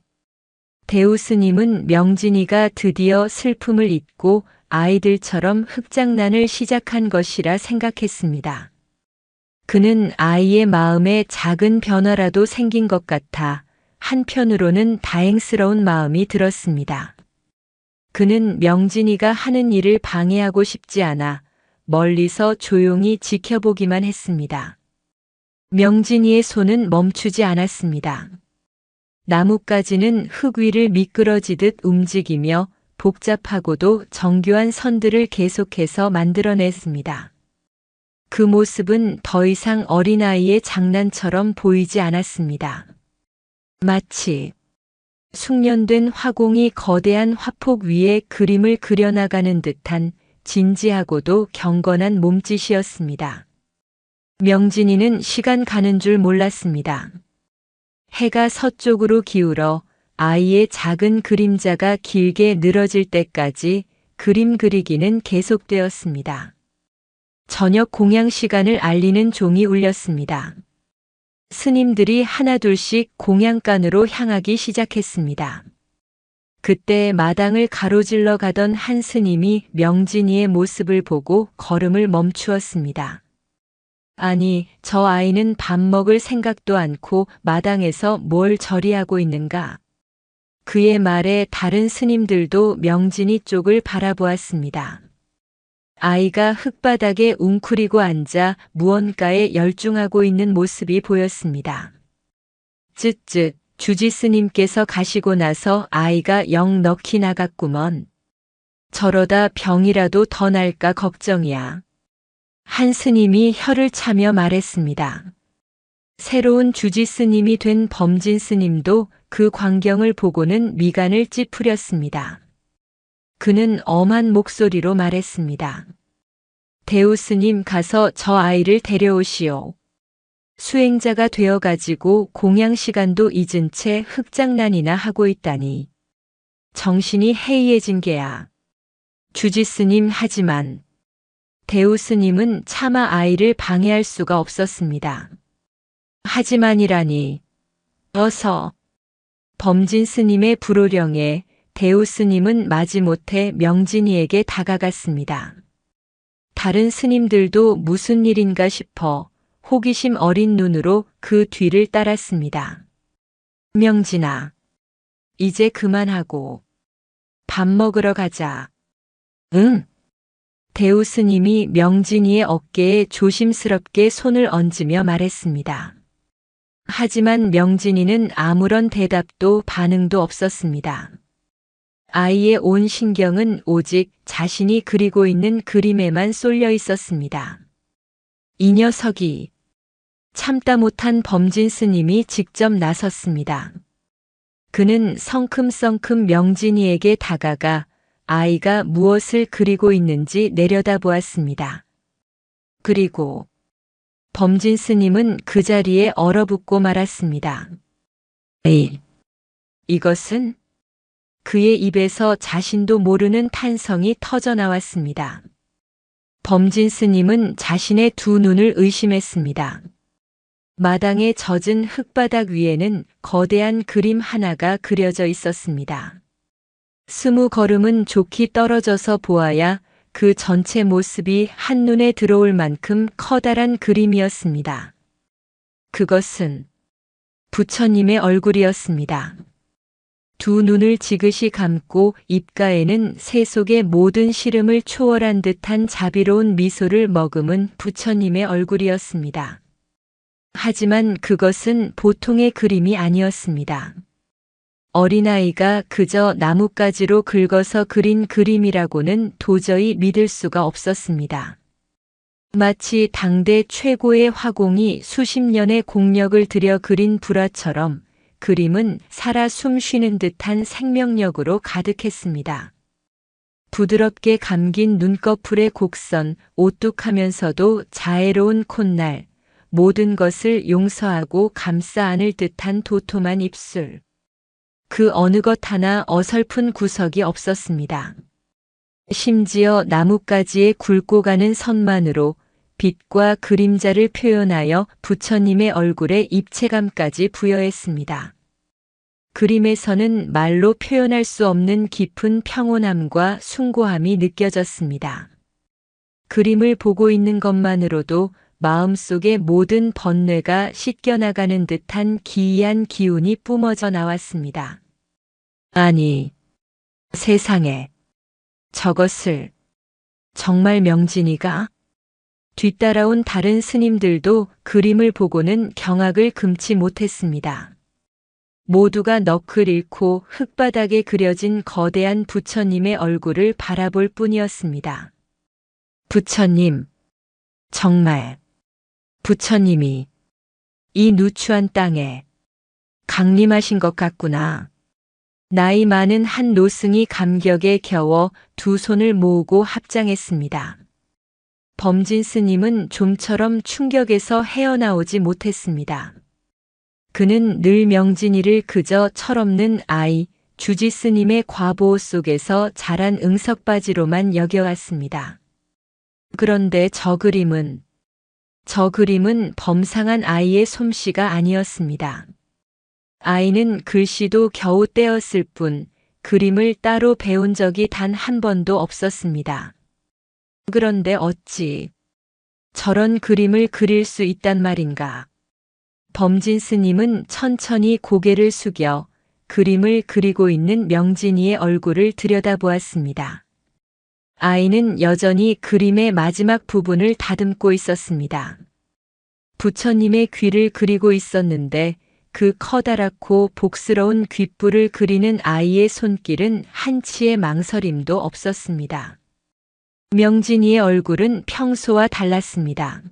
대우 스님은 명진이가 드디어 슬픔을 잊고 아이들처럼 흙장난을 시작한 것이라 생각했습니다. 그는 아이의 마음에 작은 변화라도 생긴 것 같아 한편으로는 다행스러운 마음이 들었습니다. 그는 명진이가 하는 일을 방해하고 싶지 않아 멀리서 조용히 지켜보기만 했습니다. 명진이의 손은 멈추지 않았습니다. 나뭇가지는 흙 위를 미끄러지듯 움직이며 복잡하고도 정교한 선들을 계속해서 만들어냈습니다. 그 모습은 더 이상 어린아이의 장난처럼 보이지 않았습니다. 마치 숙련된 화공이 거대한 화폭 위에 그림을 그려나가는 듯한 진지하고도 경건한 몸짓이었습니다. 명진이는 시간 가는 줄 몰랐습니다. 해가 서쪽으로 기울어 아이의 작은 그림자가 길게 늘어질 때까지 그림 그리기는 계속되었습니다. 저녁 공양 시간을 알리는 종이 울렸습니다. 스님들이 하나둘씩 공양간으로 향하기 시작했습니다. 그때 마당을 가로질러 가던 한 스님이 명진이의 모습을 보고 걸음을 멈추었습니다. 아니, 저 아이는 밥 먹을 생각도 않고 마당에서 뭘 저리하고 있는가? 그의 말에 다른 스님들도 명진이 쪽을 바라보았습니다. 아이가 흙바닥에 웅크리고 앉아 무언가에 열중하고 있는 모습이 보였습니다. 쯧쯧, 주지 스님께서 가시고 나서 아이가 영 넋이 나갔구먼. 저러다 병이라도 더 날까 걱정이야. 한 스님이 혀를 차며 말했습니다. 새로운 주지 스님이 된 범진 스님도 그 광경을 보고는 미간을 찌푸렸습니다. 그는 엄한 목소리로 말했습니다. 대우 스님 가서 저 아이를 데려오시오. 수행자가 되어가지고 공양 시간도 잊은 채 흙장난이나 하고 있다니. 정신이 해이해진 게야. 주지 스님 하지만 대우 스님은 차마 아이를 방해할 수가 없었습니다. 하지만이라니. 어서. 범진 스님의 불호령에 대우 스님은 마지못해 명진이에게 다가갔습니다. 다른 스님들도 무슨 일인가 싶어 호기심 어린 눈으로 그 뒤를 따랐습니다. 명진아, 이제 그만하고 밥 먹으러 가자. 응. 대우 스님이 명진이의 어깨에 조심스럽게 손을 얹으며 말했습니다. 하지만 명진이는 아무런 대답도 반응도 없었습니다. 아이의 온 신경은 오직 자신이 그리고 있는 그림에만 쏠려 있었습니다. 이 녀석이 참다 못한 범진 스님이 직접 나섰습니다. 그는 성큼성큼 명진이에게 다가가 아이가 무엇을 그리고 있는지 내려다보았습니다. 그리고 범진 스님은 그 자리에 얼어붙고 말았습니다. 에이, 이것은? 그의 입에서 자신도 모르는 탄성이 터져 나왔습니다. 범진 스님은 자신의 두 눈을 의심했습니다. 마당에 젖은 흙바닥 위에는 거대한 그림 하나가 그려져 있었습니다. 20걸음은 좋게 떨어져서 보아야 그 전체 모습이 한눈에 들어올 만큼 커다란 그림이었습니다. 그것은 부처님의 얼굴이었습니다. 두 눈을 지그시 감고 입가에는 세속의 모든 시름을 초월한 듯한 자비로운 미소를 머금은 부처님의 얼굴이었습니다. 하지만 그것은 보통의 그림이 아니었습니다. 어린아이가 그저 나뭇가지로 긁어서 그린 그림이라고는 도저히 믿을 수가 없었습니다. 마치 당대 최고의 화공이 수십 년의 공력을 들여 그린 불화처럼 그림은 살아 숨쉬는 듯한 생명력으로 가득했습니다. 부드럽게 감긴 눈꺼풀의 곡선, 오뚝하면서도 자애로운 콧날, 모든 것을 용서하고 감싸 안을 듯한 도톰한 입술. 그 어느 것 하나 어설픈 구석이 없었습니다. 심지어 나뭇가지에 굵고 가는 선만으로 빛과 그림자를 표현하여 부처님의 얼굴에 입체감까지 부여했습니다. 그림에서는 말로 표현할 수 없는 깊은 평온함과 숭고함이 느껴졌습니다. 그림을 보고 있는 것만으로도 마음속의 모든 번뇌가 씻겨나가는 듯한 기이한 기운이 뿜어져 나왔습니다. 아니, 세상에, 저것을 정말 명진이가? 뒤따라온 다른 스님들도 그림을 보고는 경악을 금치 못했습니다. 모두가 넋을 잃고 흙바닥에 그려진 거대한 부처님의 얼굴을 바라볼 뿐이었습니다. 부처님, 정말 부처님이 이 누추한 땅에 강림하신 것 같구나. 나이 많은 한 노승이 감격에 겨워 두 손을 모으고 합장했습니다. 범진 스님은 좀처럼 충격에서 헤어나오지 못했습니다. 그는 늘 명진이를 그저 철없는 아이, 주지 스님의 과보호 속에서 자란 응석바지로만 여겨왔습니다. 그런데 저 그림은 범상한 아이의 솜씨가 아니었습니다. 아이는 글씨도 겨우 떼었을 뿐 그림을 따로 배운 적이 단 한 번도 없었습니다. 그런데 어찌 저런 그림을 그릴 수 있단 말인가? 범진 스님은 천천히 고개를 숙여 그림을 그리고 있는 명진이의 얼굴을 들여다보았습니다. 아이는 여전히 그림의 마지막 부분을 다듬고 있었습니다. 부처님의 귀를 그리고 있었는데 그 커다랗고 복스러운 귓불을 그리는 아이의 손길은 한치의 망설임도 없었습니다. 명진이의 얼굴은 평소와 달랐습니다.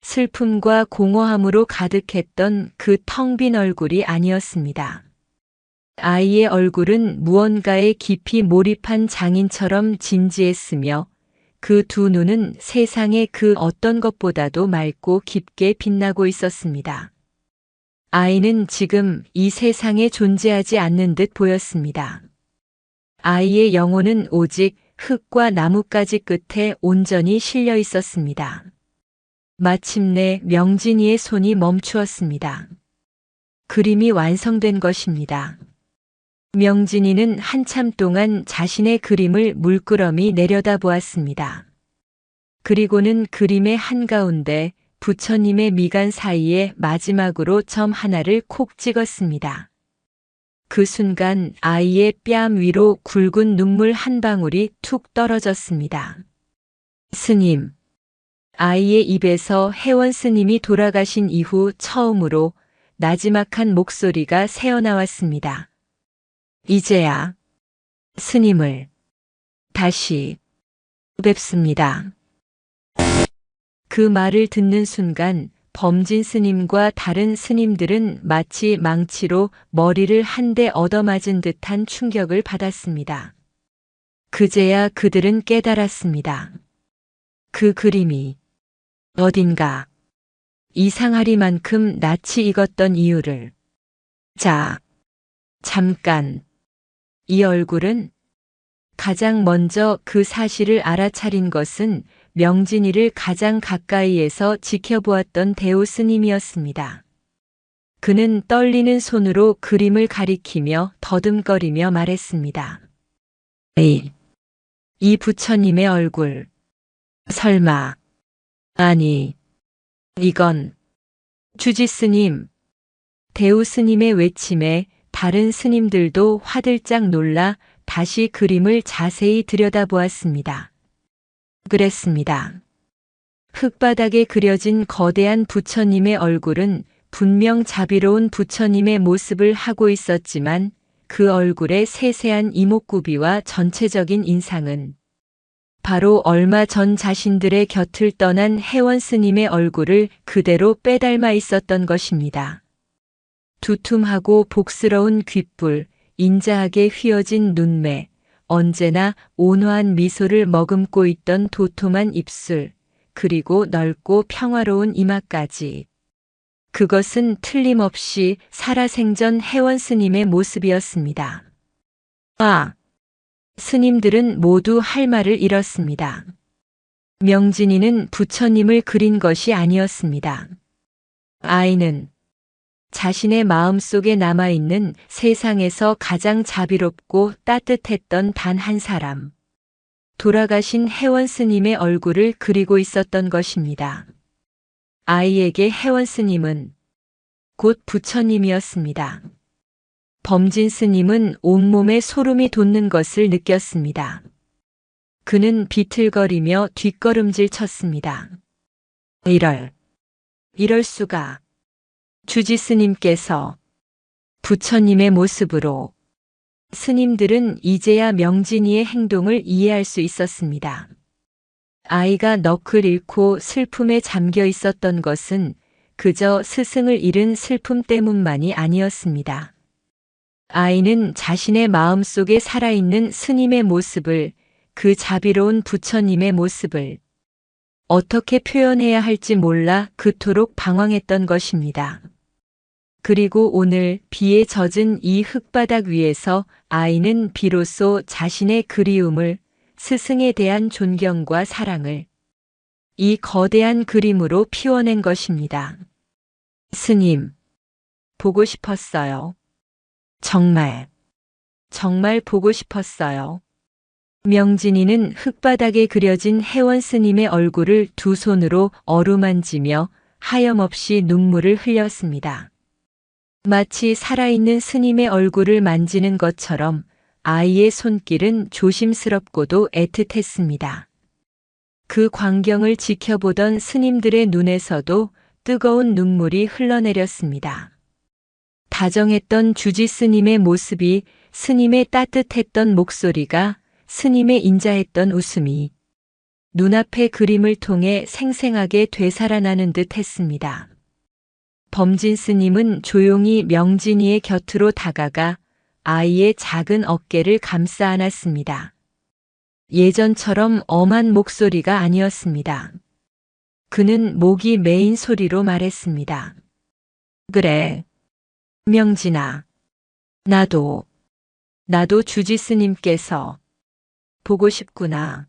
슬픔과 공허함으로 가득했던 그 텅 빈 얼굴이 아니었습니다. 아이의 얼굴은 무언가에 깊이 몰입한 장인처럼 진지했으며 그 두 눈은 세상의 그 어떤 것보다도 맑고 깊게 빛나고 있었습니다. 아이는 지금 이 세상에 존재하지 않는 듯 보였습니다. 아이의 영혼은 오직 흙과 나뭇가지 끝에 온전히 실려 있었습니다. 마침내 명진이의 손이 멈추었습니다. 그림이 완성된 것입니다. 명진이는 한참 동안 자신의 그림을 물끄러미 내려다보았습니다. 그리고는 그림의 한가운데 부처님의 미간 사이에 마지막으로 점 하나를 콕 찍었습니다. 그 순간 아이의 뺨 위로 굵은 눈물 한 방울이 툭 떨어졌습니다. 스님. 아이의 입에서 혜원 스님이 돌아가신 이후 처음으로 나지막한 목소리가 새어나왔습니다. 이제야 스님을 다시 뵙습니다. 그 말을 듣는 순간 범진 스님과 다른 스님들은 마치 망치로 머리를 한 대 얻어맞은 듯한 충격을 받았습니다. 그제야 그들은 깨달았습니다. 그 그림이 어딘가 이상하리만큼 낯이 익었던 이유를. 자, 잠깐. 이 얼굴은? 가장 먼저 그 사실을 알아차린 것은 명진이를 가장 가까이에서 지켜보았던 대우 스님이었습니다. 그는 떨리는 손으로 그림을 가리키며 더듬거리며 말했습니다. 이 부처님의 얼굴. 설마. 아니. 이건. 주지스님. 대우스님의 외침에 다른 스님들도 화들짝 놀라 다시 그림을 자세히 들여다보았습니다. 그랬습니다. 흙바닥에 그려진 거대한 부처님의 얼굴은 분명 자비로운 부처님의 모습을 하고 있었지만 그 얼굴의 세세한 이목구비와 전체적인 인상은 바로 얼마 전 자신들의 곁을 떠난 혜원 스님의 얼굴을 그대로 빼닮아 있었던 것입니다. 두툼하고 복스러운 귓불, 인자하게 휘어진 눈매, 언제나 온화한 미소를 머금고 있던 도톰한 입술, 그리고 넓고 평화로운 이마까지. 그것은 틀림없이 살아생전 혜원 스님의 모습이었습니다. 아! 스님들은 모두 할 말을 잃었습니다. 명진이는 부처님을 그린 것이 아니었습니다. 아이는 자신의 마음속에 남아있는 세상에서 가장 자비롭고 따뜻했던 단 한 사람, 돌아가신 혜원 스님의 얼굴을 그리고 있었던 것입니다. 아이에게 혜원 스님은 곧 부처님이었습니다. 범진 스님은 온몸에 소름이 돋는 것을 느꼈습니다. 그는 비틀거리며 뒷걸음질 쳤습니다. 이럴 수가. 주지 스님께서 부처님의 모습으로. 스님들은 이제야 명진이의 행동을 이해할 수 있었습니다. 아이가 넋을 잃고 슬픔에 잠겨 있었던 것은 그저 스승을 잃은 슬픔 때문만이 아니었습니다. 아이는 자신의 마음속에 살아있는 스님의 모습을, 그 자비로운 부처님의 모습을 어떻게 표현해야 할지 몰라 그토록 방황했던 것입니다. 그리고 오늘 비에 젖은 이 흙바닥 위에서 아이는 비로소 자신의 그리움을, 스승에 대한 존경과 사랑을 이 거대한 그림으로 피워낸 것입니다. 스님, 보고 싶었어요. 정말 보고 싶었어요. 명진이는 흙바닥에 그려진 혜원 스님의 얼굴을 두 손으로 어루만지며 하염없이 눈물을 흘렸습니다. 마치 살아있는 스님의 얼굴을 만지는 것처럼 아이의 손길은 조심스럽고도 애틋했습니다. 그 광경을 지켜보던 스님들의 눈에서도 뜨거운 눈물이 흘러내렸습니다. 다정했던 주지 스님의 모습이, 스님의 따뜻했던 목소리가, 스님의 인자했던 웃음이 눈앞의 그림을 통해 생생하게 되살아나는 듯 했습니다. 범진 스님은 조용히 명진이의 곁으로 다가가 아이의 작은 어깨를 감싸 안았습니다. 예전처럼 엄한 목소리가 아니었습니다. 그는 목이 메인 소리로 말했습니다. 그래, 명진아. 나도 주지 스님께서 보고 싶구나.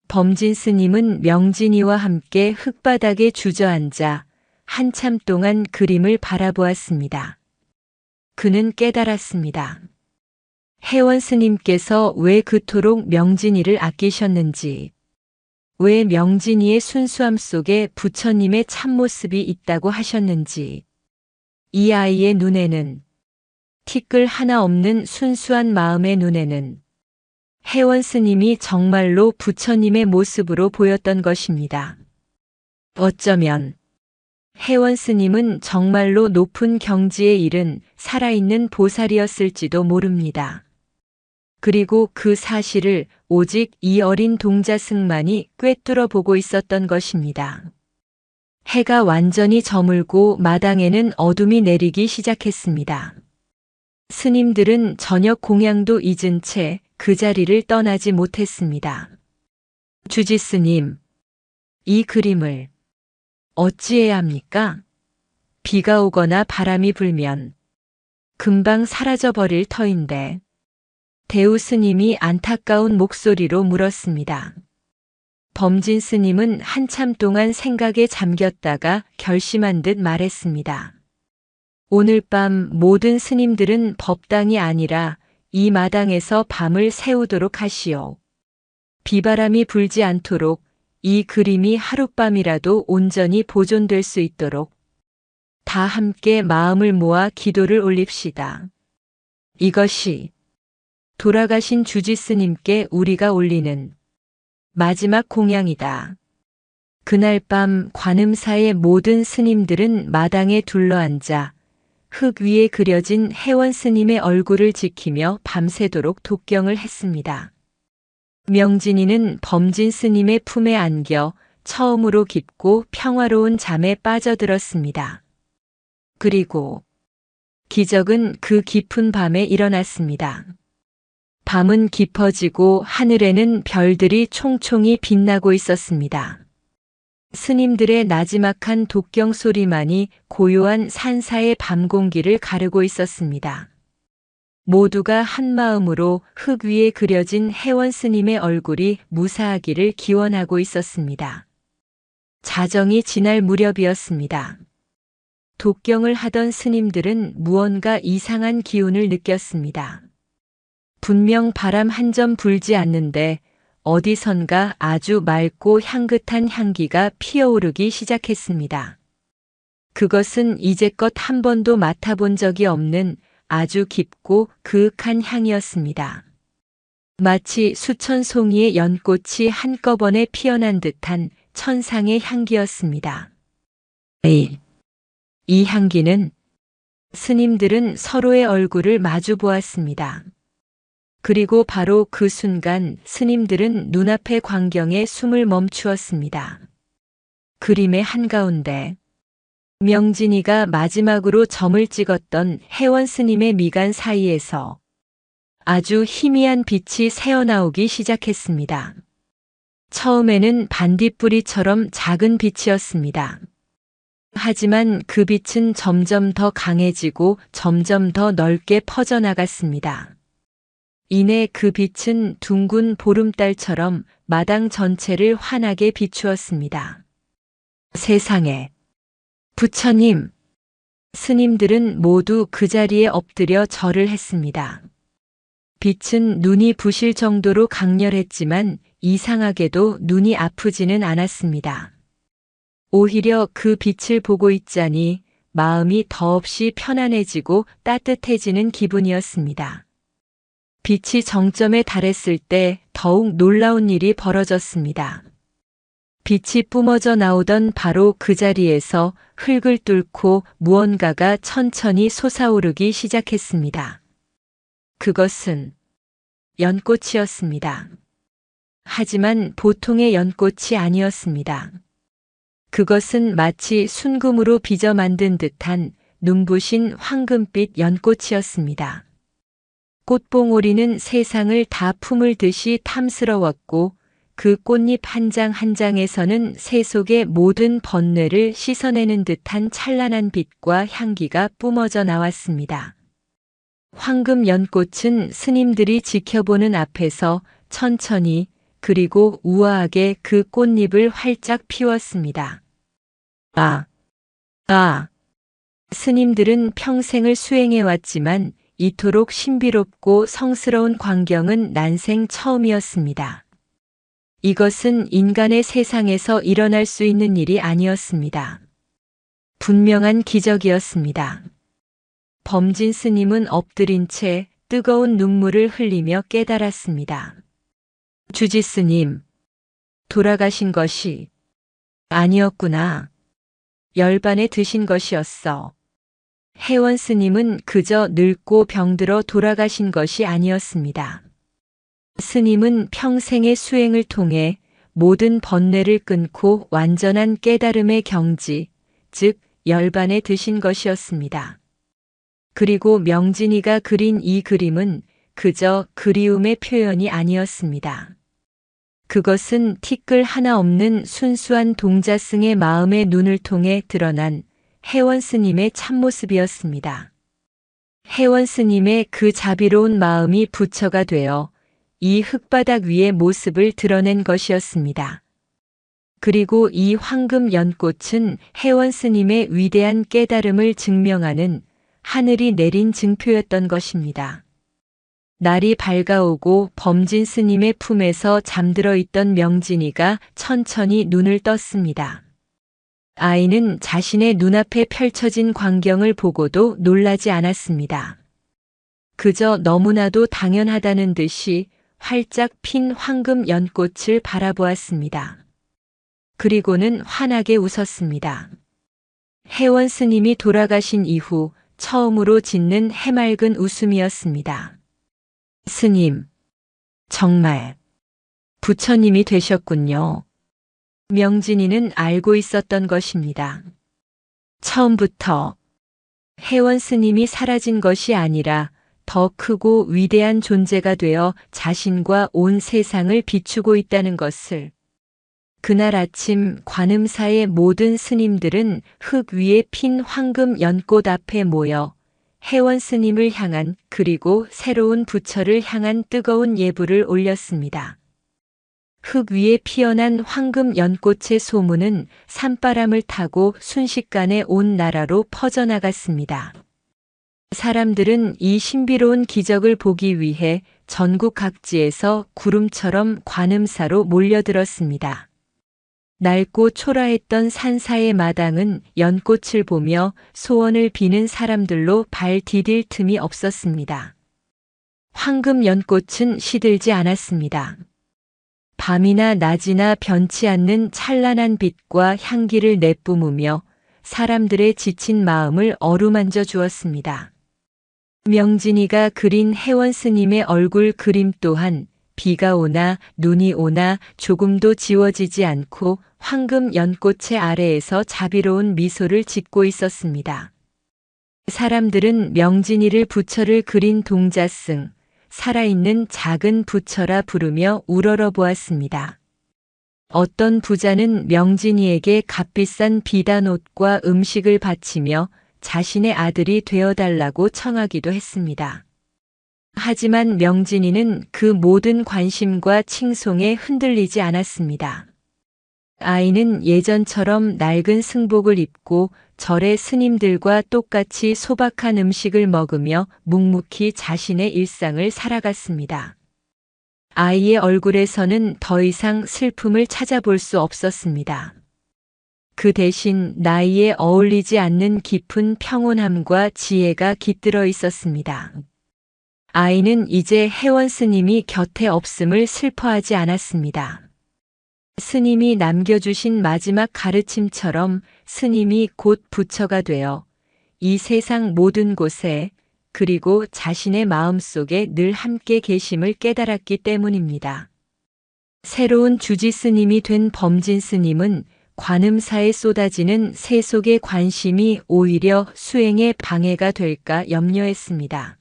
범진 스님은 명진이와 함께 흙바닥에 주저앉아 한참 동안 그림을 바라보았습니다. 그는 깨달았습니다. 혜원 스님께서 왜 그토록 명진이를 아끼셨는지, 왜 명진이의 순수함 속에 부처님의 참모습이 있다고 하셨는지, 이 아이의 눈에는, 티끌 하나 없는 순수한 마음의 눈에는 혜원 스님이 정말로 부처님의 모습으로 보였던 것입니다. 어쩌면 혜원 스님은 정말로 높은 경지에 이른 살아있는 보살이었을지도 모릅니다. 그리고 그 사실을 오직 이 어린 동자승만이 꿰뚫어 보고 있었던 것입니다. 해가 완전히 저물고 마당에는 어둠이 내리기 시작했습니다. 스님들은 저녁 공양도 잊은 채 그 자리를 떠나지 못했습니다. 주지 스님, 이 그림을 어찌해야 합니까? 비가 오거나 바람이 불면 금방 사라져버릴 터인데. 대우 스님이 안타까운 목소리로 물었습니다. 범진 스님은 한참 동안 생각에 잠겼다가 결심한 듯 말했습니다. 오늘 밤 모든 스님들은 법당이 아니라 이 마당에서 밤을 새우도록 하시오. 비바람이 불지 않도록 이 그림이 하룻밤이라도 온전히 보존될 수 있도록 다 함께 마음을 모아 기도를 올립시다. 이것이 돌아가신 주지스님께 우리가 올리는 마지막 공양이다. 그날 밤 관음사의 모든 스님들은 마당에 둘러앉아 흙 위에 그려진 혜원 스님의 얼굴을 지키며 밤새도록 독경을 했습니다. 명진이는 범진 스님의 품에 안겨 처음으로 깊고 평화로운 잠에 빠져들었습니다. 그리고 기적은 그 깊은 밤에 일어났습니다. 밤은 깊어지고 하늘에는 별들이 총총히 빛나고 있었습니다. 스님들의 나지막한 독경 소리만이 고요한 산사의 밤 공기를 가르고 있었습니다. 모두가 한마음으로 흙 위에 그려진 혜원 스님의 얼굴이 무사하기를 기원하고 있었습니다. 자정이 지날 무렵이었습니다. 독경을 하던 스님들은 무언가 이상한 기운을 느꼈습니다. 분명 바람 한 점 불지 않는데 어디선가 아주 맑고 향긋한 향기가 피어오르기 시작했습니다. 그것은 이제껏 한 번도 맡아본 적이 없는 아주 깊고 그윽한 향이었습니다. 마치 수천 송이의 연꽃이 한꺼번에 피어난 듯한 천상의 향기였습니다. 이 향기는 스님들은 서로의 얼굴을 마주 보았습니다. 그리고 바로 그 순간 스님들은 눈앞의 광경에 숨을 멈추었습니다. 그림의 한가운데 명진이가 마지막으로 점을 찍었던 혜원 스님의 미간 사이에서 아주 희미한 빛이 새어나오기 시작했습니다. 처음에는 반딧불이처럼 작은 빛이었습니다. 하지만 그 빛은 점점 더 강해지고 점점 더 넓게 퍼져나갔습니다. 이내 그 빛은 둥근 보름달처럼 마당 전체를 환하게 비추었습니다. 세상에! 부처님! 스님들은 모두 그 자리에 엎드려 절을 했습니다. 빛은 눈이 부실 정도로 강렬했지만 이상하게도 눈이 아프지는 않았습니다. 오히려 그 빛을 보고 있자니 마음이 더없이 편안해지고 따뜻해지는 기분이었습니다. 빛이 정점에 달했을 때 더욱 놀라운 일이 벌어졌습니다. 빛이 뿜어져 나오던 바로 그 자리에서 흙을 뚫고 무언가가 천천히 솟아오르기 시작했습니다. 그것은 연꽃이었습니다. 하지만 보통의 연꽃이 아니었습니다. 그것은 마치 순금으로 빚어 만든 듯한 눈부신 황금빛 연꽃이었습니다. 꽃봉오리는 세상을 다 품을 듯이 탐스러웠고 그 꽃잎 한 장 한 장에서는 세속의 모든 번뇌를 씻어내는 듯한 찬란한 빛과 향기가 뿜어져 나왔습니다. 황금 연꽃은 스님들이 지켜보는 앞에서 천천히 그리고 우아하게 그 꽃잎을 활짝 피웠습니다. 스님들은 평생을 수행해왔지만 이토록 신비롭고 성스러운 광경은 난생 처음이었습니다. 이것은 인간의 세상에서 일어날 수 있는 일이 아니었습니다. 분명한 기적이었습니다. 범진 스님은 엎드린 채 뜨거운 눈물을 흘리며 깨달았습니다. 주지 스님, 돌아가신 것이 아니었구나. 열반에 드신 것이었어. 혜원 스님은 그저 늙고 병들어 돌아가신 것이 아니었습니다. 스님은 평생의 수행을 통해 모든 번뇌를 끊고 완전한 깨달음의 경지, 즉 열반에 드신 것이었습니다. 그리고 명진이가 그린 이 그림은 그저 그리움의 표현이 아니었습니다. 그것은 티끌 하나 없는 순수한 동자승의 마음의 눈을 통해 드러난 혜원 스님의 참모습이었습니다. 혜원 스님의 그 자비로운 마음이 부처가 되어 이 흙바닥 위의 모습을 드러낸 것이었습니다. 그리고 이 황금 연꽃은 혜원 스님의 위대한 깨달음을 증명하는 하늘이 내린 증표였던 것입니다. 날이 밝아오고 범진 스님의 품에서 잠들어 있던 명진이가 천천히 눈을 떴습니다. 아이는 자신의 눈앞에 펼쳐진 광경을 보고도 놀라지 않았습니다. 그저 너무나도 당연하다는 듯이 활짝 핀 황금 연꽃을 바라보았습니다. 그리고는 환하게 웃었습니다. 혜원 스님이 돌아가신 이후 처음으로 짓는 해맑은 웃음이었습니다. 스님, 정말 부처님이 되셨군요. 명진이는 알고 있었던 것입니다. 처음부터 혜원 스님이 사라진 것이 아니라 더 크고 위대한 존재가 되어 자신과 온 세상을 비추고 있다는 것을. 그날 아침 관음사의 모든 스님들은 흙 위에 핀 황금 연꽃 앞에 모여 혜원 스님을 향한 그리고 새로운 부처를 향한 뜨거운 예불을 올렸습니다. 흙 위에 피어난 황금 연꽃의 소문은 산바람을 타고 순식간에 온 나라로 퍼져나갔습니다. 사람들은 이 신비로운 기적을 보기 위해 전국 각지에서 구름처럼 관음사로 몰려들었습니다. 낡고 초라했던 산사의 마당은 연꽃을 보며 소원을 비는 사람들로 발 디딜 틈이 없었습니다. 황금 연꽃은 시들지 않았습니다. 밤이나 낮이나 변치 않는 찬란한 빛과 향기를 내뿜으며 사람들의 지친 마음을 어루만져 주었습니다. 명진이가 그린 혜원 스님의 얼굴 그림 또한 비가 오나 눈이 오나 조금도 지워지지 않고 황금 연꽃의 아래에서 자비로운 미소를 짓고 있었습니다. 사람들은 명진이를 부처를 그린 동자승, 살아있는 작은 부처라 부르며 우러러 보았습니다. 어떤 부자는 명진이에게 값비싼 비단옷과 음식을 바치며 자신의 아들이 되어달라고 청하기도 했습니다. 하지만 명진이는 그 모든 관심과 칭송에 흔들리지 않았습니다. 아이는 예전처럼 낡은 승복을 입고 절의 스님들과 똑같이 소박한 음식을 먹으며 묵묵히 자신의 일상을 살아갔습니다. 아이의 얼굴에서는 더 이상 슬픔을 찾아볼 수 없었습니다. 그 대신 나이에 어울리지 않는 깊은 평온함과 지혜가 깃들어 있었습니다. 아이는 이제 혜원 스님이 곁에 없음을 슬퍼하지 않았습니다. 스님이 남겨주신 마지막 가르침처럼 스님이 곧 부처가 되어 이 세상 모든 곳에 그리고 자신의 마음속에 늘 함께 계심을 깨달았기 때문입니다. 새로운 주지 스님이 된 범진 스님은 관음사에 쏟아지는 세속의 관심이 오히려 수행에 방해가 될까 염려했습니다.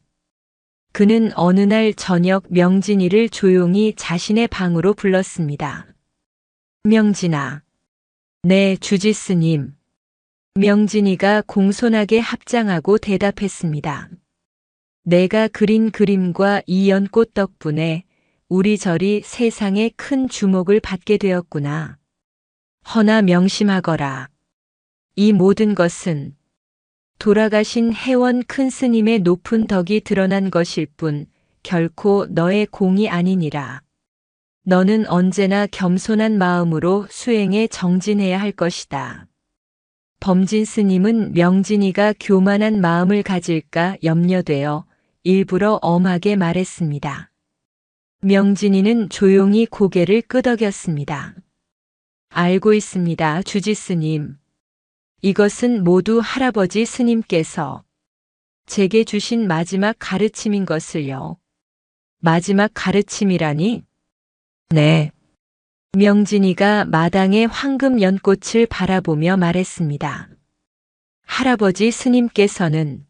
그는 어느 날 저녁 명진이를 조용히 자신의 방으로 불렀습니다. 명진아, 네, 주지 스님. 명진이가 공손하게 합장하고 대답했습니다. 내가 그린 그림과 이 연꽃 덕분에 우리 절이 세상에 큰 주목을 받게 되었구나. 허나 명심하거라. 이 모든 것은 돌아가신 혜원 큰 스님의 높은 덕이 드러난 것일 뿐 결코 너의 공이 아니니라. 너는 언제나 겸손한 마음으로 수행에 정진해야 할 것이다. 범진 스님은 명진이가 교만한 마음을 가질까 염려되어 일부러 엄하게 말했습니다. 명진이는 조용히 고개를 끄덕였습니다. 알고 있습니다, 주지 스님. 이것은 모두 할아버지 스님께서 제게 주신 마지막 가르침인 것을요. 마지막 가르침이라니? 네. 명진이가 마당의 황금 연꽃을 바라보며 말했습니다. 할아버지 스님께서는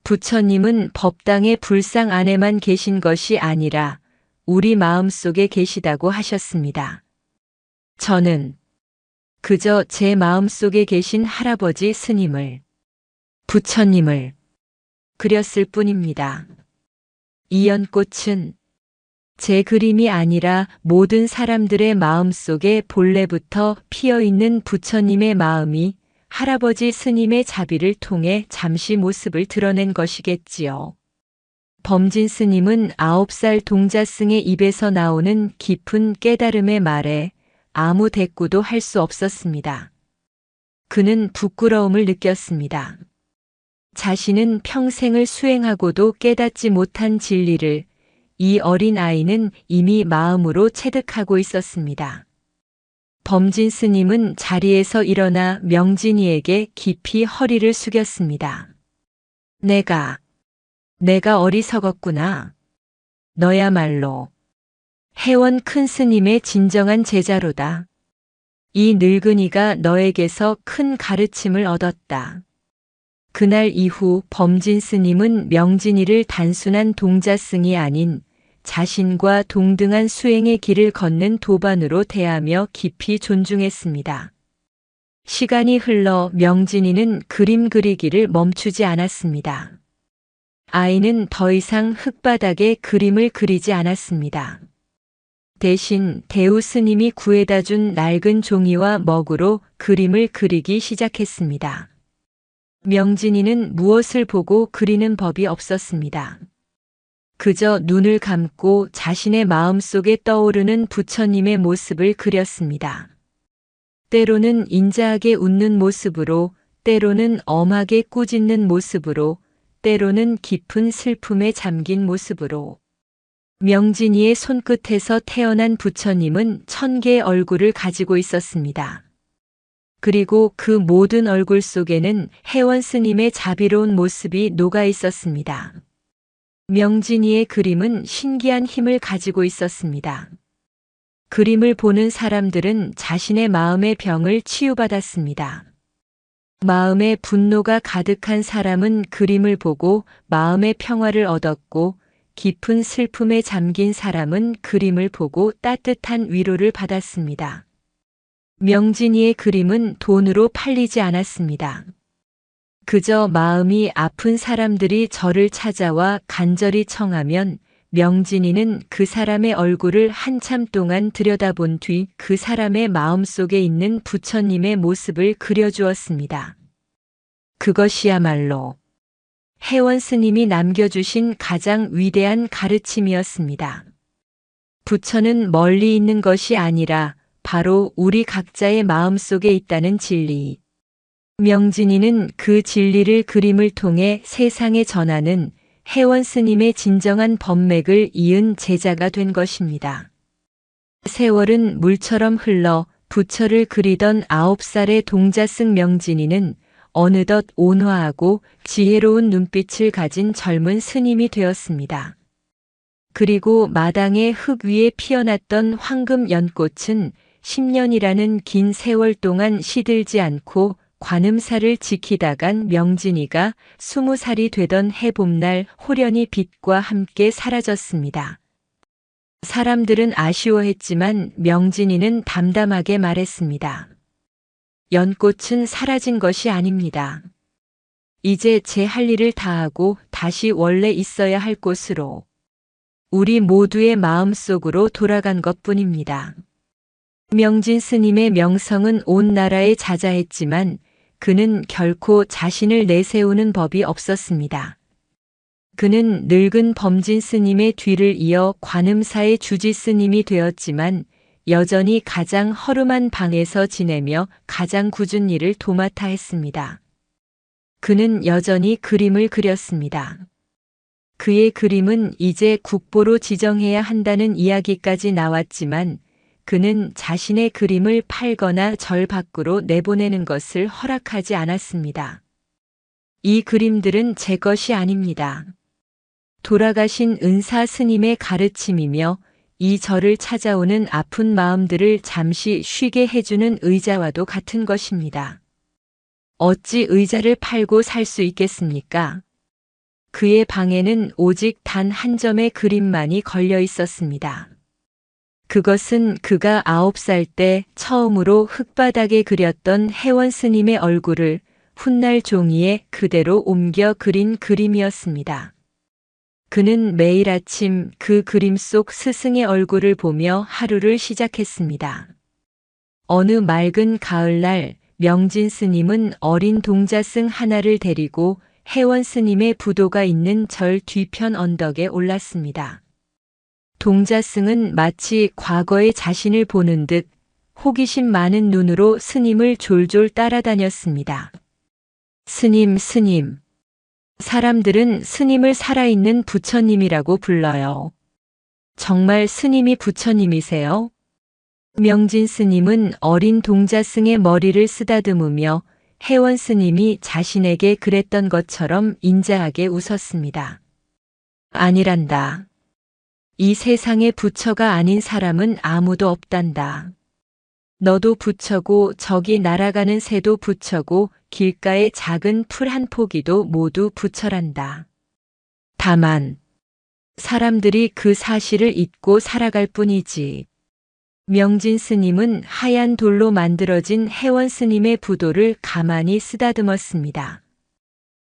부처님은 법당의 불상 안에만 계신 것이 아니라 우리 마음속에 계시다고 하셨습니다. 저는 그저 제 마음속에 계신 할아버지 스님을, 부처님을 그렸을 뿐입니다. 이 연꽃은 제 그림이 아니라 모든 사람들의 마음속에 본래부터 피어있는 부처님의 마음이 할아버지 스님의 자비를 통해 잠시 모습을 드러낸 것이겠지요. 범진 스님은 9살 동자승의 입에서 나오는 깊은 깨달음의 말에 아무 대꾸도 할 수 없었습니다. 그는 부끄러움을 느꼈습니다. 자신은 평생을 수행하고도 깨닫지 못한 진리를 이 어린 아이는 이미 마음으로 체득하고 있었습니다. 범진 스님은 자리에서 일어나 명진이에게 깊이 허리를 숙였습니다. 내가 어리석었구나. 너야말로 해원 큰 스님의 진정한 제자로다. 이 늙은이가 너에게서 큰 가르침을 얻었다. 그날 이후 범진 스님은 명진이를 단순한 동자승이 아닌 자신과 동등한 수행의 길을 걷는 도반으로 대하며 깊이 존중했습니다. 시간이 흘러 명진이는 그림 그리기를 멈추지 않았습니다. 아이는 더 이상 흙바닥에 그림을 그리지 않았습니다. 대신 대우 스님이 구해다 준 낡은 종이와 먹으로 그림을 그리기 시작했습니다. 명진이는 무엇을 보고 그리는 법이 없었습니다. 그저 눈을 감고 자신의 마음속에 떠오르는 부처님의 모습을 그렸습니다. 때로는 인자하게 웃는 모습으로, 때로는 엄하게 꾸짖는 모습으로, 때로는 깊은 슬픔에 잠긴 모습으로. 명진이의 손끝에서 태어난 부처님은 1000개의 얼굴을 가지고 있었습니다. 그리고 그 모든 얼굴 속에는 해원 스님의 자비로운 모습이 녹아 있었습니다. 명진이의 그림은 신기한 힘을 가지고 있었습니다. 그림을 보는 사람들은 자신의 마음의 병을 치유받았습니다. 마음에 분노가 가득한 사람은 그림을 보고 마음의 평화를 얻었고, 깊은 슬픔에 잠긴 사람은 그림을 보고 따뜻한 위로를 받았습니다. 명진이의 그림은 돈으로 팔리지 않았습니다. 그저 마음이 아픈 사람들이 저를 찾아와 간절히 청하면 명진이는 그 사람의 얼굴을 한참 동안 들여다본 뒤 그 사람의 마음속에 있는 부처님의 모습을 그려주었습니다. 그것이야말로 해원 스님이 남겨주신 가장 위대한 가르침이었습니다. 부처는 멀리 있는 것이 아니라 바로 우리 각자의 마음속에 있다는 진리. 명진이는 그 진리를 그림을 통해 세상에 전하는 해원 스님의 진정한 법맥을 이은 제자가 된 것입니다. 세월은 물처럼 흘러 부처를 그리던 9살의 동자승 명진이는 어느덧 온화하고 지혜로운 눈빛을 가진 젊은 스님이 되었습니다. 그리고 마당의 흙 위에 피어났던 황금 연꽃은 10년이라는 긴 세월 동안 시들지 않고 관음사를 지키다간 명진이가 20살이 되던 해봄날 호련히 빛과 함께 사라졌습니다. 사람들은 아쉬워했지만 명진이는 담담하게 말했습니다. 연꽃은 사라진 것이 아닙니다. 이제 제 할 일을 다하고 다시 원래 있어야 할 곳으로, 우리 모두의 마음속으로 돌아간 것뿐입니다. 명진 스님의 명성은 온 나라에 자자했지만 그는 결코 자신을 내세우는 법이 없었습니다. 그는 늙은 범진 스님의 뒤를 이어 관음사의 주지 스님이 되었지만 여전히 가장 허름한 방에서 지내며 가장 굳은 일을 도맡아 했습니다. 그는 여전히 그림을 그렸습니다. 그의 그림은 이제 국보로 지정해야 한다는 이야기까지 나왔지만 그는 자신의 그림을 팔거나 절 밖으로 내보내는 것을 허락하지 않았습니다. 이 그림들은 제 것이 아닙니다. 돌아가신 은사 스님의 가르침이며 이 절을 찾아오는 아픈 마음들을 잠시 쉬게 해주는 의자와도 같은 것입니다. 어찌 의자를 팔고 살 수 있겠습니까? 그의 방에는 오직 단 한 점의 그림만이 걸려 있었습니다. 그것은 그가 9살 때 처음으로 흙바닥에 그렸던 해원 스님의 얼굴을 훗날 종이에 그대로 옮겨 그린 그림이었습니다. 그는 매일 아침 그 그림 속 스승의 얼굴을 보며 하루를 시작했습니다. 어느 맑은 가을날 명진 스님은 어린 동자승 하나를 데리고 혜원 스님의 부도가 있는 절 뒤편 언덕에 올랐습니다. 동자승은 마치 과거의 자신을 보는 듯 호기심 많은 눈으로 스님을 졸졸 따라다녔습니다. 스님, 스님. 사람들은 스님을 살아있는 부처님이라고 불러요. 정말 스님이 부처님이세요? 명진 스님은 어린 동자승의 머리를 쓰다듬으며 혜원 스님이 자신에게 그랬던 것처럼 인자하게 웃었습니다. 아니란다. 이 세상에 부처가 아닌 사람은 아무도 없단다. 너도 부처고 저기 날아가는 새도 부처고 길가의 작은 풀 한 포기도 모두 부처란다. 다만 사람들이 그 사실을 잊고 살아갈 뿐이지. 명진 스님은 하얀 돌로 만들어진 혜원 스님의 부도를 가만히 쓰다듬었습니다.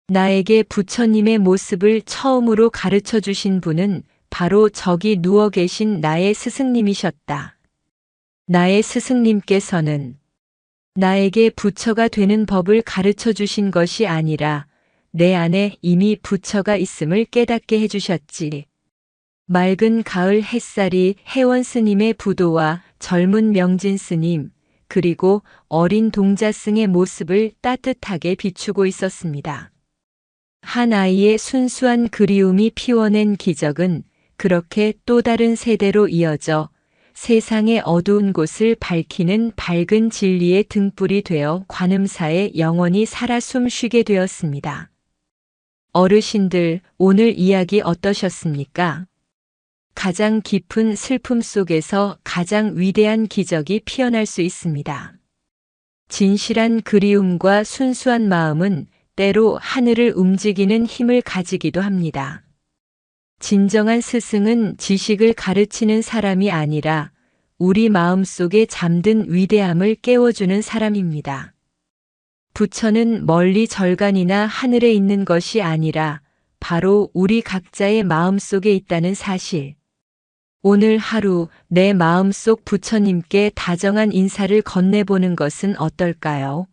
나에게 부처님의 모습을 처음으로 가르쳐 주신 분은 바로 저기 누워 계신 나의 스승님이셨다. 나의 스승님께서는 나에게 부처가 되는 법을 가르쳐 주신 것이 아니라 내 안에 이미 부처가 있음을 깨닫게 해주셨지. 맑은 가을 햇살이 혜원 스님의 부도와 젊은 명진 스님, 그리고 어린 동자승의 모습을 따뜻하게 비추고 있었습니다. 한 아이의 순수한 그리움이 피워낸 기적은 그렇게 또 다른 세대로 이어져 세상의 어두운 곳을 밝히는 밝은 진리의 등불이 되어 관음사에 영원히 살아 숨쉬게 되었습니다. 어르신들, 오늘 이야기 어떠셨습니까? 가장 깊은 슬픔 속에서 가장 위대한 기적이 피어날 수 있습니다. 진실한 그리움과 순수한 마음은 때로 하늘을 움직이는 힘을 가지기도 합니다. 진정한 스승은 지식을 가르치는 사람이 아니라 우리 마음속에 잠든 위대함을 깨워주는 사람입니다. 부처는 멀리 절간이나 하늘에 있는 것이 아니라 바로 우리 각자의 마음속에 있다는 사실. 오늘 하루 내 마음속 부처님께 다정한 인사를 건네보는 것은 어떨까요?